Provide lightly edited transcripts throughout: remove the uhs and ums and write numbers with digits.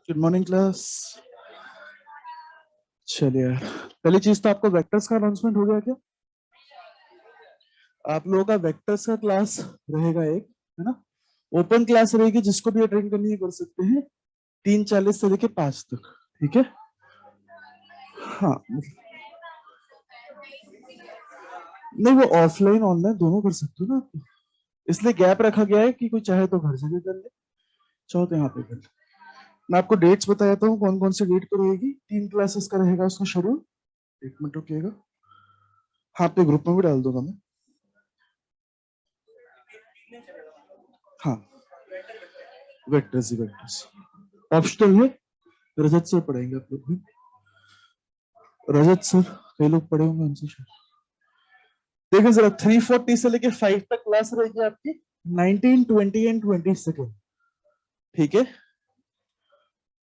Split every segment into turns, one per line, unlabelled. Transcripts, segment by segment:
Good morning class. चलिए, पहली चीज तो आपको वेक्टर्स का अनाउंसमेंट हो गया क्या? आप लोगों का वेक्टर्स का क्लास रहेगा एक, है ना? ओपन क्लास रहेगी, जिसको भी अटेंड करनी है कर सकते हैं, 3:40 से लेके 5 तक। ठीक है? हाँ, नहीं वो ऑफलाइन ऑनलाइन दोनों कर सकते हो ना आप। इसलिए गैप रखा गया है कि कोई चाहे तो घर जाके कर ले, चाहो तो यहाँ पे कर ले। मैं आपको डेट्स बताता हूँ कौन कौन सी डेट पर रहेगी। 3 क्लासेस का रहेगा उसका शेड्यूल। एक मिनट रुकिएगा, हाँ पे ग्रुप में भी डाल दूंगा मैं। हाँ, वेक्टर्स ही वेक्टर्स ऑप्शनल है। रजत सर पढ़ाएंगे आप लोग भी। रजत सर कई लोग पढ़े होंगे उनसे शायद। देखिए जरा, 3:40 से लेके 5 तक क्लास रहेगी आपकी, 19, 20 एंड 22। ठीक है,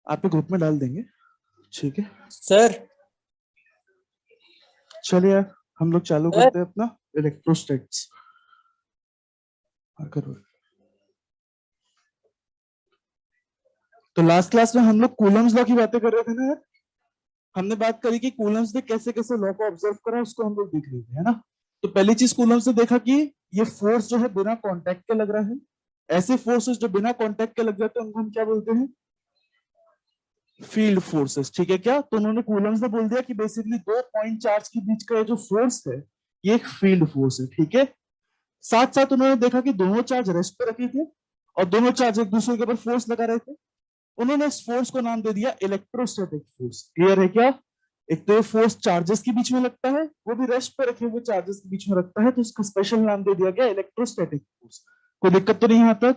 आपके ग्रुप में डाल देंगे। ठीक है
सर।
चलिए हम लोग चालू करते हैं अपना इलेक्ट्रोस्टैटिक्स। तो लास्ट क्लास में हम लोग कूलम्स लॉ की बातें कर रहे थे ना यार। हमने बात करी कि कूलम्स ने कैसे कैसे लॉ को ऑब्जर्व करा, उसको हम लोग देख रहे थे, है ना? तो पहली चीज कूलम्स ने देखा कि ये फोर्स जो है बिना कांटेक्ट के लग रहा है। ऐसे फोर्सेस जो बिना कांटेक्ट के लग जाते हैं उनको हम क्या बोलते हैं? Field forces. ठीक है क्या? तो उन्होंने कूलम्स ने बोल दिया कि बेसिकली दो पॉइंट चार्ज के बीच का जो फोर्स है ये एक फील्ड फोर्स है। ठीक है, साथ साथ उन्होंने देखा कि दोनों चार्ज रेस्ट पे रखे थे और दोनों चार्ज एक दूसरे के ऊपर फोर्स लगा रहे थे। उन्होंने इस फोर्स को नाम दे दिया इलेक्ट्रोस्टैटिक फोर्स। क्लियर है क्या? एक तो ये फोर्स चार्जेस के बीच में लगता है, वो भी रेस्ट पे रखे हुए चार्जेस के बीच में रखता है, तो इसका स्पेशल नाम दे दिया गया इलेक्ट्रोस्टैटिक फोर्स। कोई दिक्कत तो नहीं यहां तक?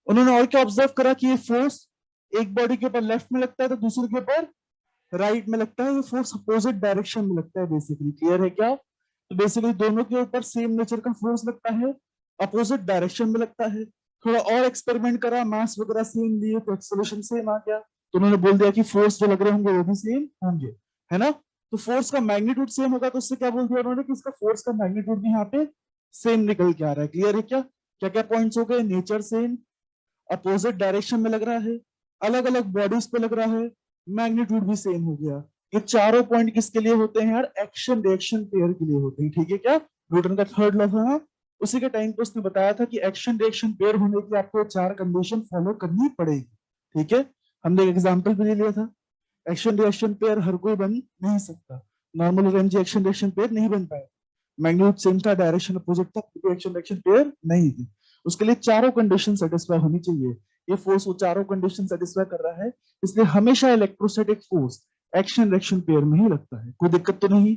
उन्होंने और क्या ऑब्जर्व करा कि ये फोर्स एक बॉडी के ऊपर लेफ्ट में लगता है तो दूसरे के ऊपर राइट में लगता है। ये फोर्स अपोजिट डायरेक्शन में लगता है बेसिकली। क्लियर है क्या? तो बेसिकली दोनों के ऊपर सेम नेचर का फोर्स लगता है, अपोजिट डायरेक्शन में लगता है। थोड़ा और एक्सपेरिमेंट करा, मास वगैरह सेम लिए तो एक्सेलरेशन सेम आ गया, तो उन्होंने बोल दिया कि फोर्स जो लग रहे होंगे वो भी सेम होंगे, है ना? तो फोर्स का मैग्नीट्यूड सेम होगा, तो उससे क्या बोल दिया उन्होंने कि इसका फोर्स का मैग्नीट्यूड भी यहाँ पे सेम निकल के आ रहा है। क्लियर है क्या? क्या क्या पॉइंट्स हो गए? नेचर सेम, अपोजिट डायरेक्शन में लग रहा है, अलग अलग बॉडीज पे लग रहा है, मैग्नीट्यूड भी सेम हो गया। ये चारों पॉइंट किसके लिए होते हैं यार? एक्शन रिएक्शन पेयर के लिए होते हैं। ठीक है क्या? न्यूटन का थर्ड लॉ था ना, उसी के टाइम पे उसने बताया था कि एक्शन रिएक्शन पेयर होने के लिए आपको चार कंडीशन फॉलो करनी पड़ेगी। ठीक है, हमने एक एग्जाम्पल भी ले लिया था। एक्शन रिएक्शन पेयर हर कोई बन नहीं सकता, नॉर्मल और एमजी एक्शन रिएक्शन पेयर नहीं बन पाए। मैग्नीट्यूड सेम था, डायरेक्शन अपोजिट था, एक्शन रिएक्शन पेयर नहीं थी। उसके लिए चारों कंडीशन सेटिस्फाई होनी चाहिए। ये फोर्स वो चारों कंडीशन सेटिस्फाई कर रहा है, इसलिए हमेशा electrostatic force action reaction pair में ही लगता है। कोई दिक्कत तो नहीं?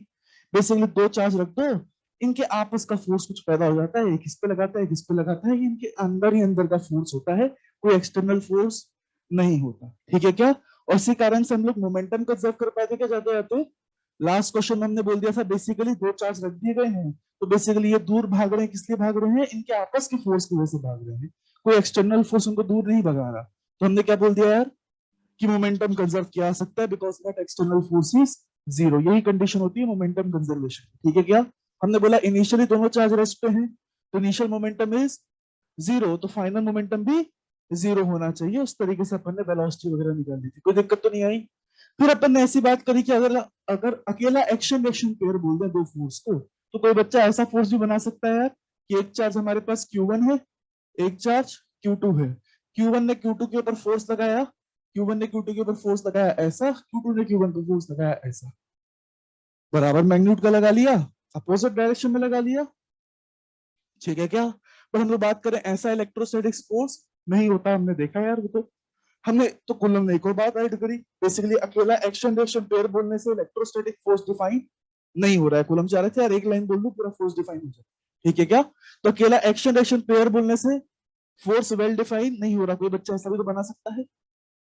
बेसिकली दो चार्ज रख दो, इनके आपस का फोर्स कुछ पैदा हो जाता है, एक इस पे लगाता है एक इस पे लगाता है, इनके अंदर ही अंदर का फोर्स होता है, कोई एक्सटर्नल फोर्स नहीं होता। ठीक है क्या? और इसी कारण से हम लोग मोमेंटम कंजर्व कर पाते क्या जाते जाते? लास्ट क्वेश्चन में हमने बोल दिया था बेसिकली दो चार्ज रख दिए गए हैं, तो बेसिकली ये दूर भाग रहे हैं, किस लिए भाग रहे हैं? इनके आपस के फोर्स की वजह से भाग रहे हैं, कोई एक्सटर्नल फोर्स उनको दूर नहीं भगा रहा। तो हमने क्या बोल दिया यार कि मोमेंटम कंजर्व किया जा सकता है because that external force is zero. यही कंडीशन होती है मोमेंटम कंजर्वेशन। ठीक है क्या? हमने बोला इनिशियली दोनों चार्ज रेस्ट पे हैं, तो इनिशियल मोमेंटम इज जीरो, तो फाइनल मोमेंटम भी जीरो होना चाहिए। उस तरीके से अपन ने वेलोसिटी वगैरह निकाली थी, कोई दिक्कत तो नहीं आई। फिर अपन ने ऐसी बात करी कि अगर अगर अकेला एक्शन रिएक्शन पेयर बोल दें दो फोर्स को, तो कोई बच्चा ऐसा फोर्स भी बना सकता है यार कि एक चार्ज हमारे पास Q1 है, एक चार्ज Q2 है। Q1 ने Q2 के ऊपर फोर्स लगाया, Q1 ने Q2 के ऊपर फोर्स लगाया ऐसा, Q2 ने Q1 पर फोर्स लगाया ऐसा, बराबर मैग्नीट्यूड का लगा लिया, अपोजिट डायरेक्शन में लगा लिया। ठीक है क्या? पर हम लोग बात करें ऐसा इलेक्ट्रोस्टैटिक्स फोर्स नहीं होता, हमने देखा यार वो तो। हमने तो कुल्लम ने एक और बात ऐड करी, बेसिकली अकेला एक्शन रिएक्शन पेयर बोलने से इलेक्ट्रोस्टैटिक फोर्स डिफाइन नहीं हो रहा है। कुल्लम चाह रहे थे यार एक लाइन बोल दो पूरा फोर्स डिफाइन हो जाए। ठीक है क्या? तो अकेला एक्शन रिएक्शन पेयर बोलने से फोर्स वेल डिफाइन नहीं हो रहा, कोई बच्चा ऐसा भी तो बना सकता है।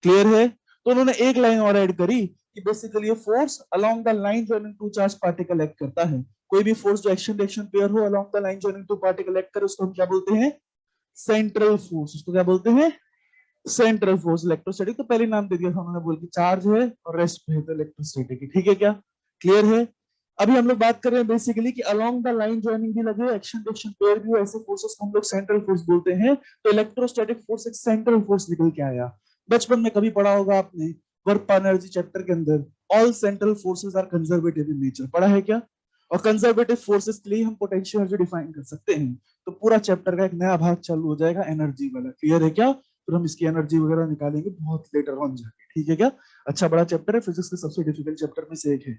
क्लियर है? तो उन्होंने एक लाइन और ऐड करी कि बेसिकली ये force along the line joining two charge particle act करता है। कोई भी फोर्स जो एक्शन रिएक्शन पेयर हो along the line joining two particle act करे, उसको हम क्या बोलते हैं? Central force. उसको क्या बोलते हैं? Central force. इलेक्ट्रोस्टैटिक तो पहले नाम दे दिया था उन्होंने, बोल के चार्ज है और रेस्ट पे है तो इलेक्ट्रोस्टैटिक। ठीक है क्या? क्लियर है? अभी हम लोग बात कर रहे हैं बेसिकली कि अलोंग द लाइन जॉइनिंग भी लगे, एक्शन रिएक्शन पेयर भी हो, ऐसे फोर्सेस को हम लोग सेंट्रल फोर्स बोलते हैं। तो इलेक्ट्रोस्टैटिक फोर्स एक सेंट्रल फोर्स निकल के आया। बचपन में कभी पढ़ा होगा आपने वर्क एनर्जी चैप्टर के अंदर, all central forces are conservative in nature, पढ़ा है क्या? और कंजर्वेटिव फोर्सेस के लिए हम पोटेंशियल एनर्जी डिफाइन कर सकते हैं। तो पूरा चैप्टर का एक नया भाग चालू हो जाएगा एनर्जी वाला, क्लियर है क्या? फिर हम इसकी एनर्जी वगैरह निकालेंगे बहुत लेटर ऑन जाके, ठीक है क्या? अच्छा बड़ा चैप्टर है, फिजिक्स के सबसे डिफिकल्ट चैप्टर में से एक है।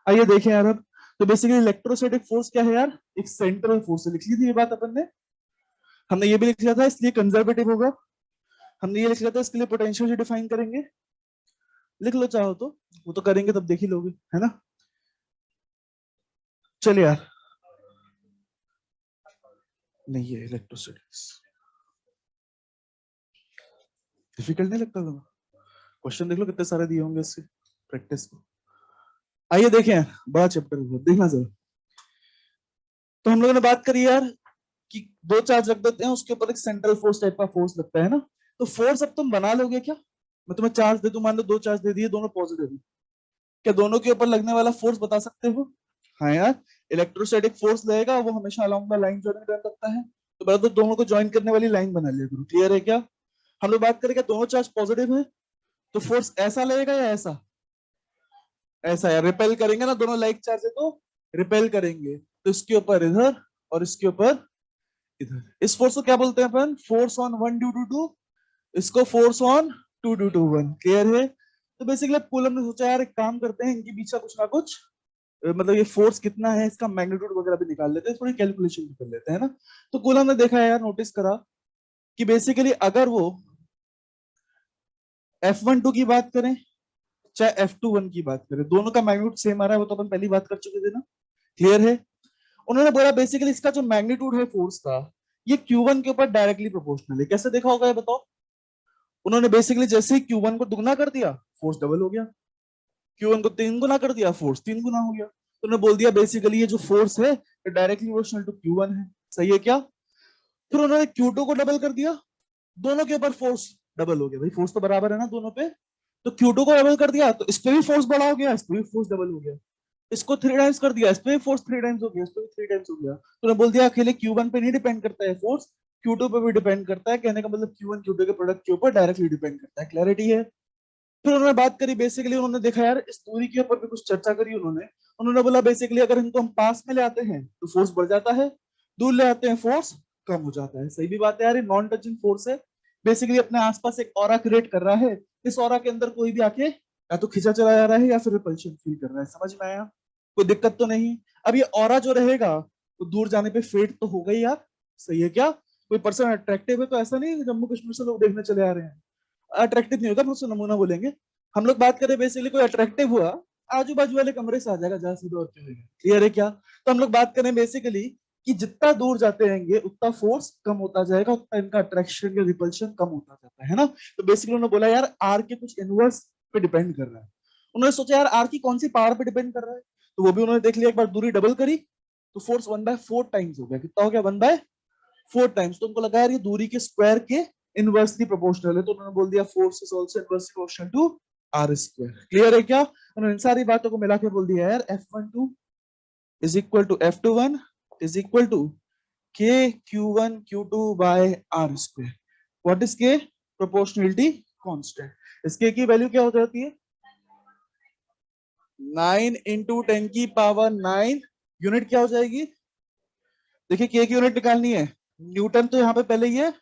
आइए देखें यार अब, तो बेसिकली इलेक्ट्रोस्टैटिक फोर्स क्या है यार? एक सेंट्रल फोर्स है, लिख ली थी ये बात अपन ने, हमने ये भी लिख लिया था, इसलिए कंजर्वेटिव होगा। हमने ये लिख लिया था, इसके लिए पोटेंशियल डिफाइन करेंगे, लिख लो चाहो तो, वो तो करेंगे तब देख ही लोगे, है ना? चलिए यार, नहीं है इलेक्ट्रोस्टैटिक्स, डिफिकल्ट नहीं लगता तुम्हें? क्वेश्चन देख लो कितने सारे दिए होंगे इससे प्रैक्टिस को। आइए देखें, बड़ा चैप्टर है देखना जरा। तो हम लोगों ने बात करी यार कि दो चार्ज रख देते हैं, उसके ऊपर एक सेंट्रल फोर्स टाइप का फोर्स लगता है ना। तो फोर्स अब तुम बना लोगे क्या? मैं तुम्हें चार्ज दे दूं, मान लो दो चार्ज दे दिए, दोनों पॉजिटिव है, क्या दोनों के ऊपर लगने वाला फोर्स बता सकते हो? हाँ यार, इलेक्ट्रोस्टैटिक फोर्स लगेगा वो हमेशा along the line joining run करता है, तो बड़ा तो दोनों को ज्वाइन करने वाली लाइन बना लिया करो, क्लियर है क्या? हम लोग बात करें दोनों चार्ज पॉजिटिव है, तो फोर्स ऐसा लगेगा या ऐसा? ऐसा यार, रिपेल करेंगे ना, दोनों लाइक चार्ज है तो रिपेल करेंगे, तो इसके ऊपर इधर और इसके ऊपर इधर। इस फोर्स को क्या बोलते हैं अपन? Force on one due to two, इसको force on two due to one, clear है? तो बेसिकली कूलम ने सोचा यार एक काम करते हैं, इनके बीच का कुछ ना कुछ मतलब ये फोर्स कितना है इसका मैग्नीट्यूड वगैरह भी निकाल लेते हैं, थोड़ी कैलकुलेशन भी कर लेते हैं ना। तो कूलम ने देखा है यार, नोटिस करा कि बेसिकली अगर वो F12 की बात करें चाहे F21 की बात करें, दोनों का मैग्नीट्यूड सेम आ रहा है, वो तो अपन पहली बात कर चुके थे ना, क्लियर है? उन्होंने बोला बेसिकली इसका जो मैग्नीट्यूड है फोर्स का, ये Q1 के ऊपर डायरेक्टली प्रोपोर्शनल है। कैसे देखा होगा ये बताओ? उन्होंने बेसिकली जैसे ही Q1 को दुगना कर दिया, फोर्स डबल हो गया, Q1 को तीन गुना कर दिया, फोर्स तीन गुना हो गया। तो उन्होंने बोल दिया बेसिकली ये जो फोर्स है डायरेक्टली प्रोपोर्शनल टू Q1 है, सही है क्या? फिर उन्होंने Q2 को डबल कर दिया, दोनों के ऊपर फोर्स डबल हो गया, भाई फोर्स तो बराबर है ना दोनों पे। तो Q2 को डबल कर दिया, तो इस पे भी फोर्स बड़ा हो गया, इस पे भी फोर्स डबल हो गया। इसको थ्री टाइम्स कर दिया, इस पे भी फोर्स थ्री टाइम्स हो गया, इस पे भी थ्री टाइम्स हो गया। तो उन्होंने बोल दिया अकेले Q1 पे नहीं डिपेंड करता है फोर्स, Q2 पे भी डिपेंड करता है। कहने का मतलब Q1 Q2 के प्रोडक्ट के ऊपर डायरेक्टली डिपेंड करता है, क्लैरिटी है? फिर उन्होंने बात करी बेसिकली, उन्होंने देखा यार इस दूरी के ऊपर भी कुछ चर्चा करी उन्होंने। उन्होंने बोला बेसिकली अगर इनको हम पास में ले आते हैं तो फोर्स बढ़ जाता है, दूर ले आते हैं फोर्स कम हो जाता है। सही भी बात है यार, ये नॉन टचिंग फोर्स है, बेसिकली अपने आसपास एक ऑरा क्रिएट कर रहा है, इस ऑरा के अंदर कोई भी आके या तो खींचा चला जा रहा है या फिर रिपल्शन फील कर रहा है, समझ में आया? कोई दिक्कत तो नहीं? अब ये ऑरा जो रहेगा तो दूर जाने पे फेड तो हो गई यार, सही है क्या? कोई पर्सन अट्रैक्टिव है तो ऐसा नहीं जम्मू कश्मीर से लोग देखने चले आ रहे हैं, अट्रैक्टिव नहीं होगा तो उससे नमूना बोलेंगे। हम लोग बात करें बेसिकली कोई अट्रैक्टिव हुआ, आजू बाजू वाले कमरे से आ जाएगा जहां सीधा, और क्या होगा, क्लियर है क्या? तो हम लोग बात करें बेसिकली कि जितना दूर जाते रहेंगे उतना फोर्स कम होता जाएगा, उतना इनका अट्रैक्शन या रिपल्शन कम होता जाता है ना। तो बेसिकली उन्होंने बोला यार आर के कुछ इनवर्स पे डिपेंड कर रहा है। उन्होंने सोचा यार आर की कौन सी पावर पे डिपेंड कर रहा है, तो वो भी उन्होंने देख लिया, एक बार दूरी डबल करी तो फोर्स 1/4 टाइम्स हो गया, कितना हो गया? 1/4 टाइम्स। तो उनको लगा यार ये दूरी के स्क्वायर के इनवर्सली प्रोपोर्शनल है, तो उन्होंने बोल दिया force is also inversely proportional to r square, clear है क्या? उन्होंने इन सारी बातों को मिला के बोल दिया यार F12 is equal to F21 is equal to K Q1 Q2 by r square. What is K? Proportionality constant. इस K की वैल्यू क्या हो जाती है? 9 इंटू 10⁹ यूनिट क्या हो जाएगी? देखिए K की यूनिट निकालनी है, न्यूटन तो यहाँ पे पहले ही है,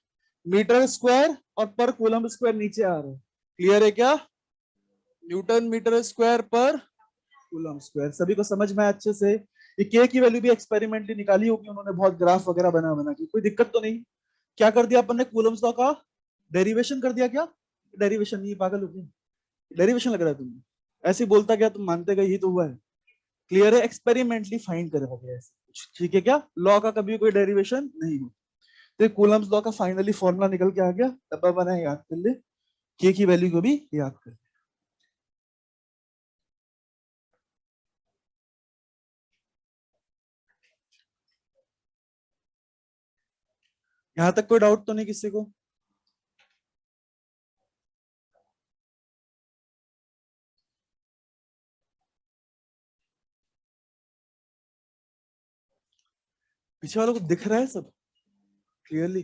मीटर स्क्वायर और पर कूलम स्क्वायर नीचे आ रहा है, क्लियर है क्या? न्यूटन मीटर स्क्वायर पर कूलम स्क्वायर, सभी को समझ में आया अच्छे से? ये के की वैल्यू भी एक्सपेरिमेंटली निकाली होगी उन्होंने, बहुत ग्राफ वगैरह बना बना के, कोई दिक्कत तो नहीं? क्या कर दिया अपन ने? कूलम्स लॉ का डेरिवेशन कर दिया क्या? डेरिवेशन नहीं, पागल हो गए? डेरिवेशन लग रहा है तुम्हें? ऐसे ही बोलता क्या, तुम मानते गए, ही तो हुआ है, क्लियर है? एक्सपेरिमेंटली फाइंड करा गया ऐसे कुछ, ठीक है क्या? लॉ का कभी कोई डेरिवेशन नहीं हो। तो कूलम्स लॉ का फाइनली फॉर्मूला निकल के आ गया, डब्बा बना, याद कर ले, के की वैल्यू को भी याद कर। यहां तक कोई डाउट तो नहीं किसी को? पीछे वालों को दिख रहा है सब क्लियरली?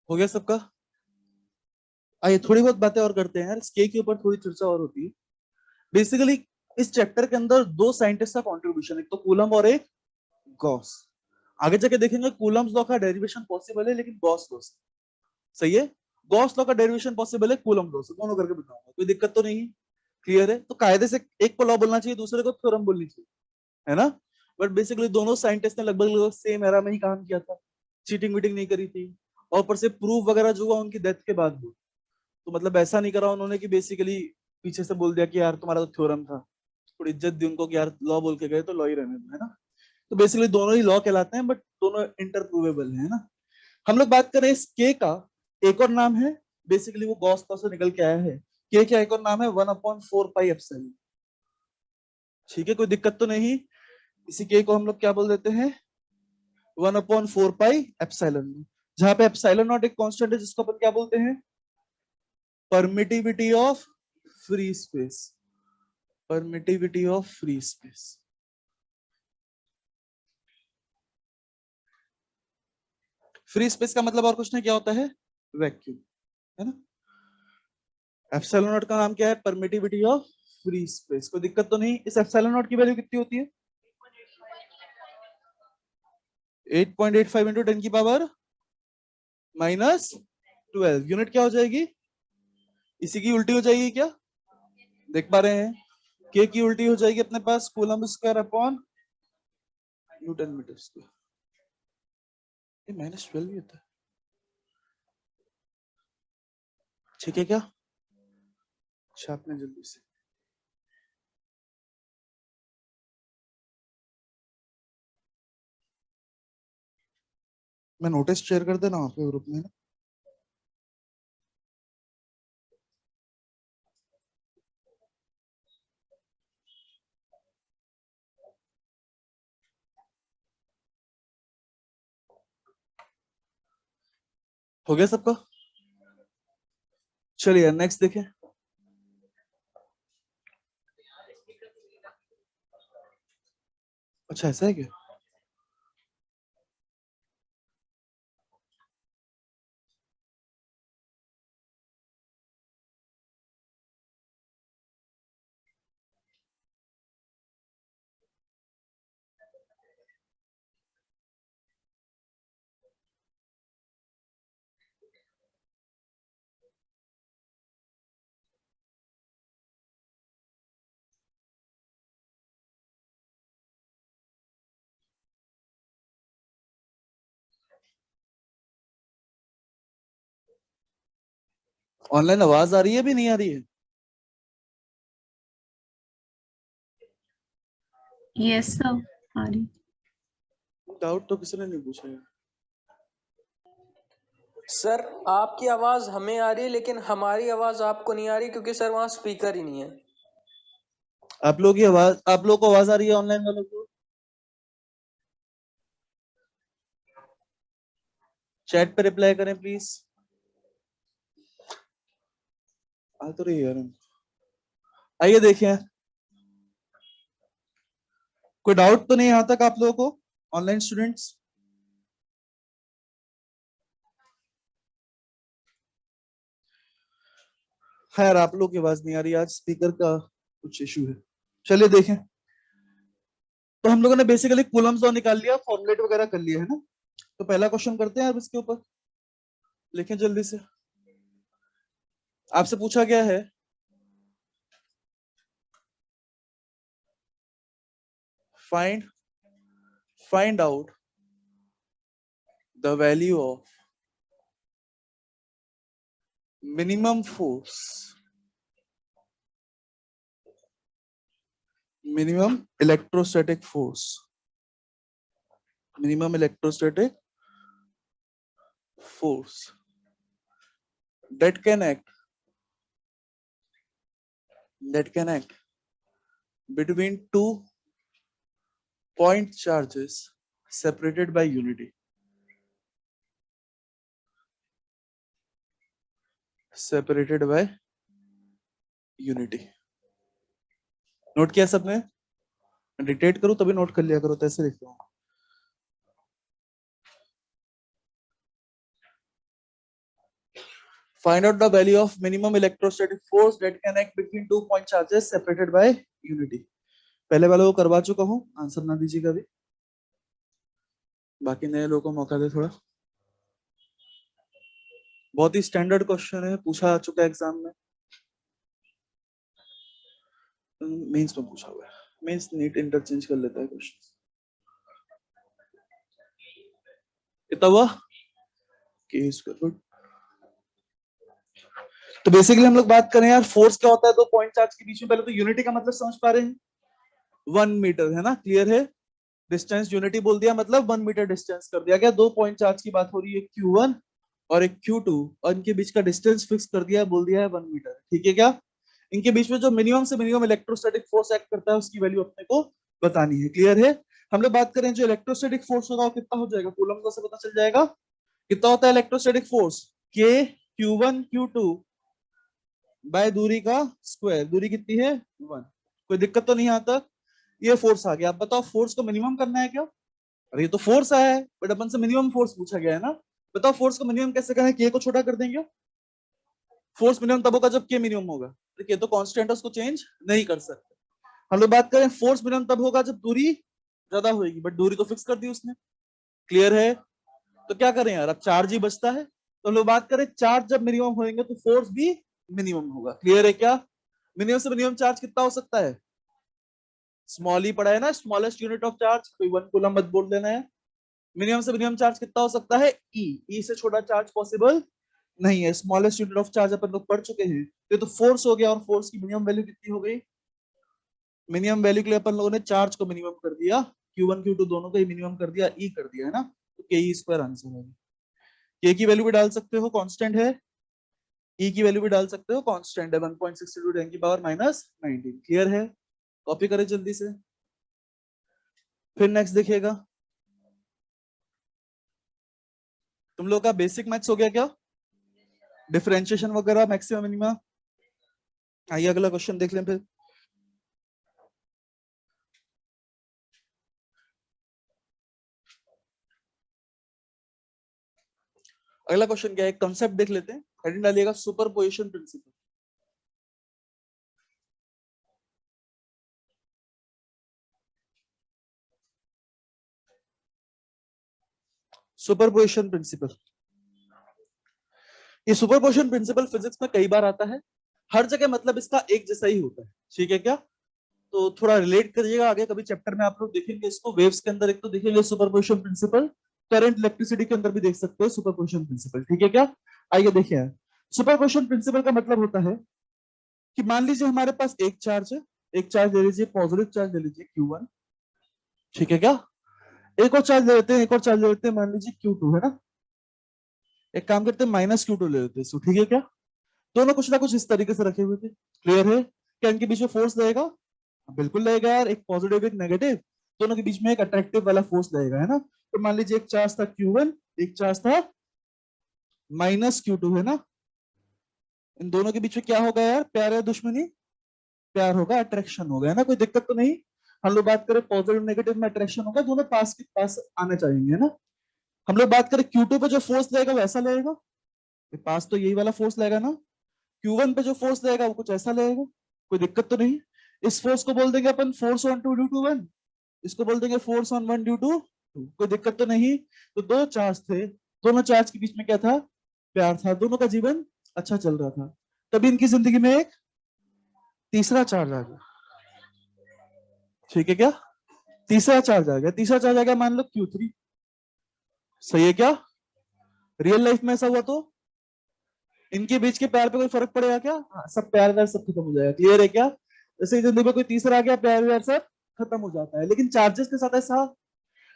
हो गया सबका? आइए थोड़ी बहुत बातें और करते हैं यार, स्के के ऊपर थोड़ी चर्चा और होती है। बेसिकली इस चैप्टर के अंदर दो साइंटिस्ट का कंट्रीब्यूशन, एक तो कूलम और एक गॉस। आगे जाके देखेंगे कूलम्स लॉ का डेरिवेशन पॉसिबल है लेकिन गॉस लॉ से। सही है? गॉस लॉ का डेरिवेशन पॉसिबल है कूलम लॉ से, दोनों करके बताऊंगा, कोई दिक्कत तो नहीं है? क्लियर है? तो कायदे से एक को लॉ बोलना चाहिए, दूसरे को थ्योरम बोलनी चाहिए, है ना? बट बेसिकली दोनों साइंटिस्ट ने लगभग लगभग सेम एरा में ही काम किया था, चीटिंग वीटिंग नहीं करी थी। और ऊपर से प्रूफ वगैरह जो हुआ उनकी डेथ के बाद हुआ। तो मतलब ऐसा नहीं करा उन्होंने कि बेसिकली पीछे से बोल दिया कि यार तुम्हारा तो थ्योरम था, थोड़ी इज्जत दी उनको कि यार लॉ बोल के गए तो लॉ ही रहने दो, है ना? तो बेसिकली दोनों ही लॉ कहलाते हैं, बट दोनों इंटरप्रूवेबल है ना? हम लोग बात करें इस के का, एक और नाम है, बेसिकली वो गॉस लॉ से निकल के आया है। के का एक और नाम है 1/4 पाई एप्सिलॉन। ठीक है, कोई दिक्कत तो नहीं? इसी के को हम लोग क्या बोल देते हैं? 1/4 पाई एप्सिलॉन। जहां पे एप्सिलॉन नॉट एक कांस्टेंट है जिसको अपन क्या बोलते हैं? Permittivity of free space. Permittivity of free space. Free space का मतलब और कुछ नहीं, क्या होता है? वैक्यूम, है ना? एप्सिलॉन नॉट का नाम क्या है? Permittivity of free space. कोई दिक्कत तो नहीं? इस एप्सिलॉन नॉट की वैल्यू कितनी होती है? 8.85 इंटू 10⁻⁻12 यूनिट क्या हो जाएगी? इसी की उल्टी हो जाएगी क्या? देख पा रहे हैं? के की उल्टी हो जाएगी अपने पास coulomb square upon newton metre square. ये -12 ही होता है, ठीक है क्या? छापने जल्दी से। मैं नोटिस शेयर कर देना वहां पे ग्रुप में ना। हो गया सबका? चलिए नेक्स्ट देखें। अच्छा ऐसा है क्या? ऑनलाइन आवाज आ रही है भी नहीं आ रही है?
यस सर, आ रही।
डाउट तो किसी ने नहीं पूछा है।
सर आपकी आवाज हमें आ रही है लेकिन हमारी आवाज आपको नहीं आ रही क्योंकि सर वहाँ स्पीकर ही नहीं है।
आप लोगों की आवाज, आप लोगों को आवाज आ रही है ऑनलाइन वालों को? चैट पे रिप्लाई करें प्लीज। आ तो रही है यार। आइए देखें, कोई डाउट तो नहीं यहाँ तक आप लोगों को ऑनलाइन स्टूडेंट्स? खैर आप लोगों की आवाज नहीं आ रही, आज स्पीकर का कुछ इशू है। चलिए देखें, तो हम लोगों ने बेसिकली कूलम्स लॉ निकाल लिया, फॉर्मुलेट वगैरह कर लिया है ना? तो पहला क्वेश्चन करते हैं आप इसके ऊपर, लिखें जल्दी से। आपसे पूछा गया है find out the value of minimum force, minimum electrostatic force, minimum electrostatic force that can act between two point charges separated by unity. Separated by unity. Note किया सबने? डिक्टेट करूं तभी नोट कर लिया करो, तो ऐसे लिख रहा हूं। Find out the value of minimum electrostatic force that can act between 2 point charges separated by unity. पहले वाले को करवा चुका हूं, आंसर ना दीजिएगा अभी, बाकी नए लोगों को मौका दे थोड़ा। बहुत ही स्टैंडर्ड क्वेश्चन है, पूछा आ चुका है एग्जाम में, मेंस में पूछा हुआ है, मेंस नीट इंटरचेंज कर लेता है क्वेश्चन। कितना हुआ? तो बेसिकली हम लोग बात करें यार, फोर्स क्या होता है 2 पॉइंट चार्ज के बीच में। पहले तो यूनिटी का मतलब समझ पा रहे हैं, 1 मीटर है ना, क्लियर है। डिस्टेंस यूनिटी बोल दिया, मतलब 1 मीटर डिस्टेंस कर दिया गया। 2 पॉइंट चार्ज की बात हो रही है, Q1 और एक Q2, और इनके बीच का डिस्टेंस फिक्स कर दिया है, बोल दिया है 1 मीटर, ठीक है क्या। इनके बीच में जो मिनिमम से मिनिमम इलेक्ट्रोस्टैटिक फोर्स एक्ट करता है उसकी वैल्यू अपने को बतानी है, क्लियर है। हम लोग बात करें जो इलेक्ट्रोस्टैटिक फोर्स होगा वो कितना हो जाएगा, कूलम से पता चल जाएगा कितना होता है electrostatic force, K Q1 Q2 bye दूरी का स्क्वायर। दूरी कितनी है 1। कोई दिक्कत तो नहीं आता। ये फोर्स आ गया, आप बताओ फोर्स को मिनिमम करना है क्या। अरे ये तो फोर्स आया है, बट अपन से मिनिमम फोर्स पूछा गया है ना। बताओ फोर्स को मिनिमम कैसे करें, के को छोटा कर देंगे। फोर्स मिनिमम तब होगा जब के मिनिमम होगा, के तो कांस्टेंट है, उसको चेंज नहीं कर सकते। हम लोग बात करें फोर्स मिनिमम तब होगा जब दूरी ज्यादा होगी, बट दूरी तो फिक्स कर दी उसने, क्लियर है। तो क्या करें यार, अब चार्ज ही बचता है। तो हम लोग बात करें चार्ज जब मिनिमम होंगे तो फोर्स भी मिनिमम होगा, क्लियर है क्या। मिनिमम से मिनिमम चार्ज कितना हो सकता है, स्मॉल ही पड़ा है ना, स्मॉलेस्ट यूनिट ऑफ चार्ज, कोई 1 कूलम मत बोल देना है। मिनिमम से मिनिमम चार्ज कितना हो सकता है, ई से छोटा चार्ज पॉसिबल नहीं है। स्मॉलेस्ट यूनिट ऑफ चार्ज अपन लोग पढ़ चुके हैं। ये तो फोर्स हो गया, और फोर्स की मिनिमम वैल्यू कितनी हो गई। मिनिमम वैल्यू के लिए अपन लोगों ने चार्ज को मिनिमम कर दिया, Q1 Q2 दोनों को ही मिनिमम कर दिया, ई कर दिया है ना, तो के ई स्क्वायर आंसर होगा। के की वैल्यू भी डाल सकते हो, कांस्टेंट है। ई की वैल्यू भी डाल सकते हो, कांस्टेंट है, 1.62 10 की पावर -19, क्लियर है। कॉपी करें जल्दी से, फिर नेक्स्ट देखिएगा। तुम लोग का बेसिक मैथ्स हो गया क्या, डिफरेंशिएशन वगैरह, मैक्सिमम मिनिमा। आइए अगला क्वेश्चन देख लें फिर। अगला क्वेश्चन क्या है, कंसेप्ट देख लेते हैं, हेडिंग डालिएगा सुपरपोजिशन प्रिंसिपल। सुपरपोजिशन प्रिंसिपल, ये सुपरपोजिशन प्रिंसिपल फिजिक्स में कई बार आता है, हर जगह मतलब इसका एक जैसा ही होता है, ठीक है क्या। तो थोड़ा रिलेट करिएगा, आगे कभी चैप्टर में आप लोग देखेंगे इसको। वेव्स के अंदर एक तो देखेंगे सुपरपोजिशन प्रिंसिपल, करंट इलेक्ट्रिसिटी के अंदर भी देख सकते हो सुपरपोजिशन प्रिंसिपल, ठीक है क्या। आइए देखिए, सुपरपोजिशन प्रिंसिपल का मतलब होता है कि मान लीजिए हमारे पास एक चार्ज है, एक चार्ज ले लीजिए, पॉजिटिव चार्ज ले लीजिए Q1, ठीक है क्या। एक और चार्ज ले लेते हैं, एक और चार्ज ले लेते हैं, मान लीजिए Q2 है ना। एक काम करते हैं -Q2 ले लेते हैं इसको, ठीक है क्या। दोनों कुछ ना कुछ इस तरीके से रखे हुए थे, क्लियर है। क्या इनके बीच में फोर्स लगेगा, बिल्कुल लगेगा यार, एक पॉजिटिव एक नेगेटिव, दोनों के बीच में एक अट्रैक्टिव वाला फोर्स लगेगा, है ना। तो मान लीजिए एक चार्ज था Q1, एक चार्ज था -Q2, है ना। इन दोनों के बीच में क्या होगा यार, प्यार या दुश्मनी, प्यार होगा, अट्रैक्शन होगा, है ना, कोई दिक्कत तो नहीं। हम लोग बात करें पॉजिटिव नेगेटिव में अट्रैक्शन होगा, दोनों पास के पास आने चाहिए, है ना। हम लोग बात करें Q2 पे जो फोर्स लगेगा वैसा लगेगा, पास तो यही वाला फोर्स लगेगा ना। Q1 पे जो फोर्स लगेगा वो कुछ ऐसा लगेगा, कोई दिक्कत तो नहीं। इस फोर्स को बोल देंगे अपन फोर्स ऑन 2 ड्यू टू 1, इसको बोल देंगे फोर्स ऑन 1 ड्यू टू 2, कोई दिक्कत तो नहीं। तो दो चार्ज थे, दोनों चार्ज के बीच में क्या था, प्यार था, दोनों का जीवन अच्छा चल रहा था। तभी इनकी जिंदगी में एक तीसरा चार्ज आ गया, ठीक है क्या। तीसरा चार्ज आ गया, तीसरा चार्ज आ गया, मान लो Q3, सही है क्या। रियल लाइफ में ऐसा हुआ तो इनके बीच के प्यार पे कोई फर्क पड़ेगा क्या, हाँ, सब प्यार व्यार सब खत्म हो जाएगा, क्लियर है क्या। जैसे जिंदगी में कोई तीसरा आ गया, प्यार व्यार सब खत्म हो जाता है, लेकिन चार्जेस के साथ ऐसा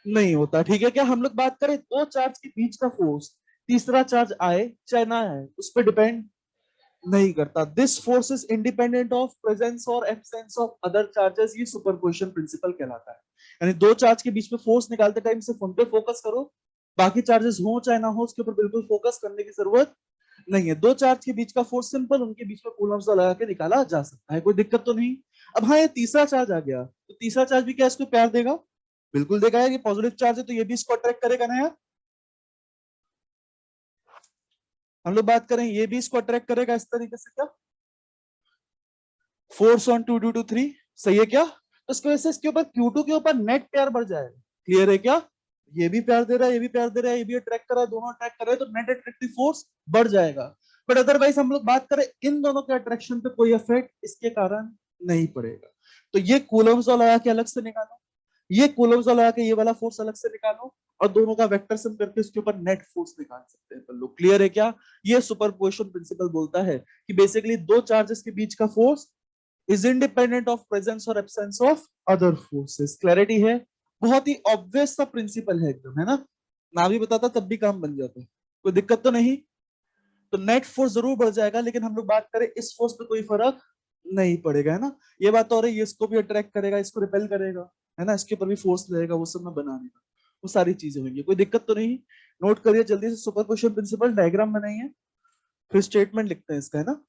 नहीं होता, ठीक है क्या। हम लोग बात करें दो चार्ज के बीच का फोर्स, तीसरा चार्ज आए चाहे ना आए उस पर डिपेंड नहीं करता। This force is independent of presence और एब्सेंस ऑफ अदर चार्जेस, ये सुपरपोजिशन प्रिंसिपल कहलाता है। यानी दो चार्ज के बीच में फोर्स निकालते टाइम सिर्फ उन पे फोकस करो, बाकी चार्जेस हो चाहे ना हो उसके ऊपर बिल्कुल फोकस करने की जरूरत नहीं है। दो चार्ज के बीच का फोर्स सिंपल, उनके बीच में कूलम्स लगा के निकाला जा सकता है, कोई दिक्कत तो नहीं। अब हाँ, ये तीसरा चार्ज आ गया, तो तीसरा चार्ज भी क्या इसको प्यार देगा, बिल्कुल देगा यार, ये पॉजिटिव चार्ज है तो ये भी इसको अट्रैक्ट करेगा ना यार। हम लोग बात करें ये भी इसको अट्रैक्ट करेगा इस तरीके से, क्या फोर्स ऑन 2 ड्यू टू 3, सही है क्या? तो इसकी वजह से इसके ऊपर Q2 के ऊपर नेट प्यार बढ़ जाएगा। क्लियर है क्या? ये भी प्यार दे रहा है, ये भी प्यार दे रहा है, ये भी अट्रैक्ट कर रहा है, दोनों अट्रैक्ट कर रहे हैं, तो नेट अट्रैक्टिव फोर्स बढ़ जाएगा। बट अदरवाइज हम लोग बात करें इन दोनों के अट्रैक्शन पे कोई इफेक्ट इसके कारण नहीं पड़ेगा। तो ये कूलम्स लॉ लगा के अलग से निकालो, ये कूलम्स लॉ लगा के ये वाला फोर्स अलग से निकालो, और दोनों का वेक्टर सम करके उसके ऊपर नेट फोर्स निकाल सकते हैं अपन लोग। क्लियर है क्या? ये सुपरपोजिशन प्रिंसिपल बोलता है कि बेसिकली दो चार्जेस के बीच का force is independent of presence or absence of other forces। Clarity है? बहुत ही ऑब्वियस सा प्रिंसिपल है एकदम, है ना भी बताता तब भी काम बन जाता है, कोई दिक्कत तो नहीं। तो नेट फोर्स जरूर बढ़ जाएगा, लेकिन हम लोग बात करें इस फोर्स पे कोई फर्क नहीं पड़ेगा, है ना। ये बात तो हो रही है, इसको भी अट्रैक्ट करेगा, इसको रिपेल करेगा, है ना, इसके ऊपर भी फोर्स लगेगा, वो सब मैं बना देगा, वो सारी चीजें होंगी, कोई दिक्कत तो नहीं। नोट करिए जल्दी से, सुपरपोजिशन प्रिंसिपल डायग्राम बनाइए, फिर स्टेटमेंट लिखते हैं इसका, है ना।